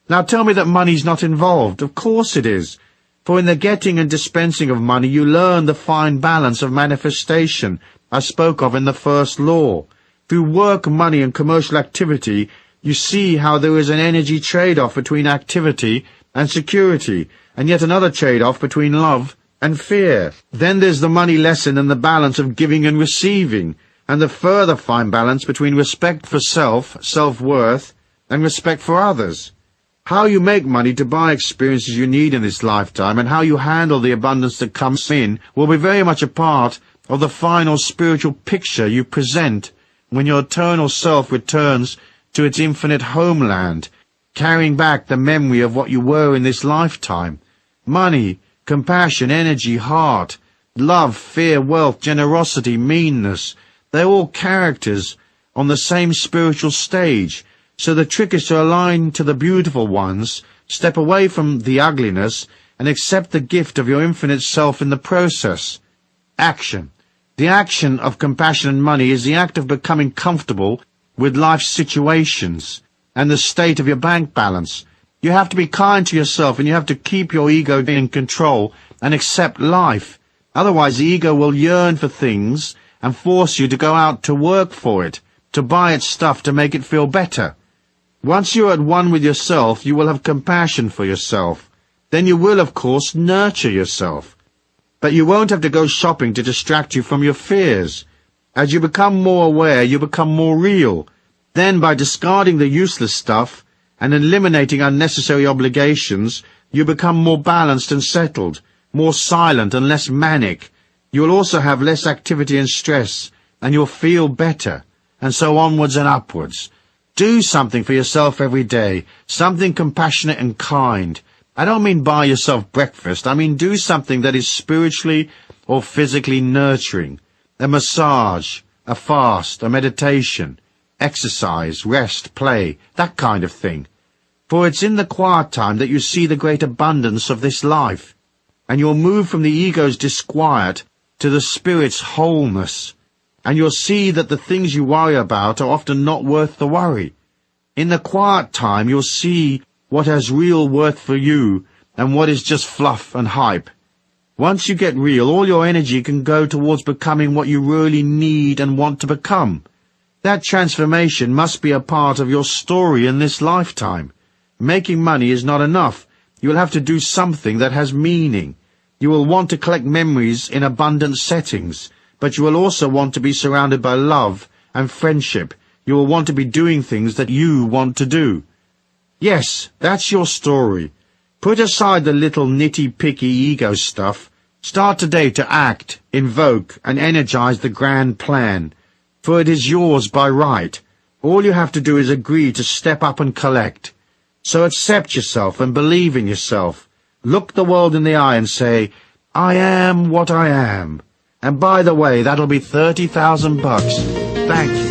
Now tell me that money's not involved. Of course it is. For in the getting and dispensing of money you learn the fine balance of manifestation I spoke of in the first law. Through work, money and commercial activity you see how there is an energy trade-off between activity and security, and yet another trade-off between love and fear. Then there's the money lesson and the balance of giving and receiving, and the further fine balance between respect for self, self-worth, and respect for others. How you make money to buy experiences you need in this lifetime and how you handle the abundance that comes in will be very much a part of the final spiritual picture you present when your eternal self returns to its infinite homeland, carrying back the memory of what you were in this lifetime. Money, compassion, energy, heart, love, fear, wealth, generosity, meanness, they're all characters on the same spiritual stage. So the trick is to align to the beautiful ones, step away from the ugliness, and accept the gift of your infinite self in the process. Action. The action of compassion and money is the act of becoming comfortable with life's situations and the state of your bank balance. You have to be kind to yourself and you have to keep your ego in control and accept life. Otherwise the ego will yearn for things and force you to go out to work for it, to buy its stuff to make it feel better. Once you are at one with yourself, you will have compassion for yourself. Then you will, of course, nurture yourself. But you won't have to go shopping to distract you from your fears. As you become more aware, you become more real. Then, by discarding the useless stuff and eliminating unnecessary obligations, you become more balanced and settled, more silent and less manic. You will also have less activity and stress, and you'll feel better, and so onwards and upwards. Do something for yourself every day, something compassionate and kind. I don't mean buy yourself breakfast, I mean do something that is spiritually or physically nurturing. A massage, a fast, a meditation, exercise, rest, play, that kind of thing. For it's in the quiet time that you see the great abundance of this life, and you'll move from the ego's disquiet to the spirit's wholeness. And you'll see that the things you worry about are often not worth the worry. In the quiet time, you'll see what has real worth for you and what is just fluff and hype. Once you get real, all your energy can go towards becoming what you really need and want to become. That transformation must be a part of your story in this lifetime. Making money is not enough. You will have to do something that has meaning. You will want to collect memories in abundant settings. But you will also want to be surrounded by love and friendship. You will want to be doing things that you want to do. Yes, that's your story. Put aside the little nitty-picky ego stuff. Start today to act, invoke, and energize the grand plan. For it is yours by right. All you have to do is agree to step up and collect. So accept yourself and believe in yourself. Look the world in the eye and say, I am what I am. And by the way, that'll be $30,000. Thank you.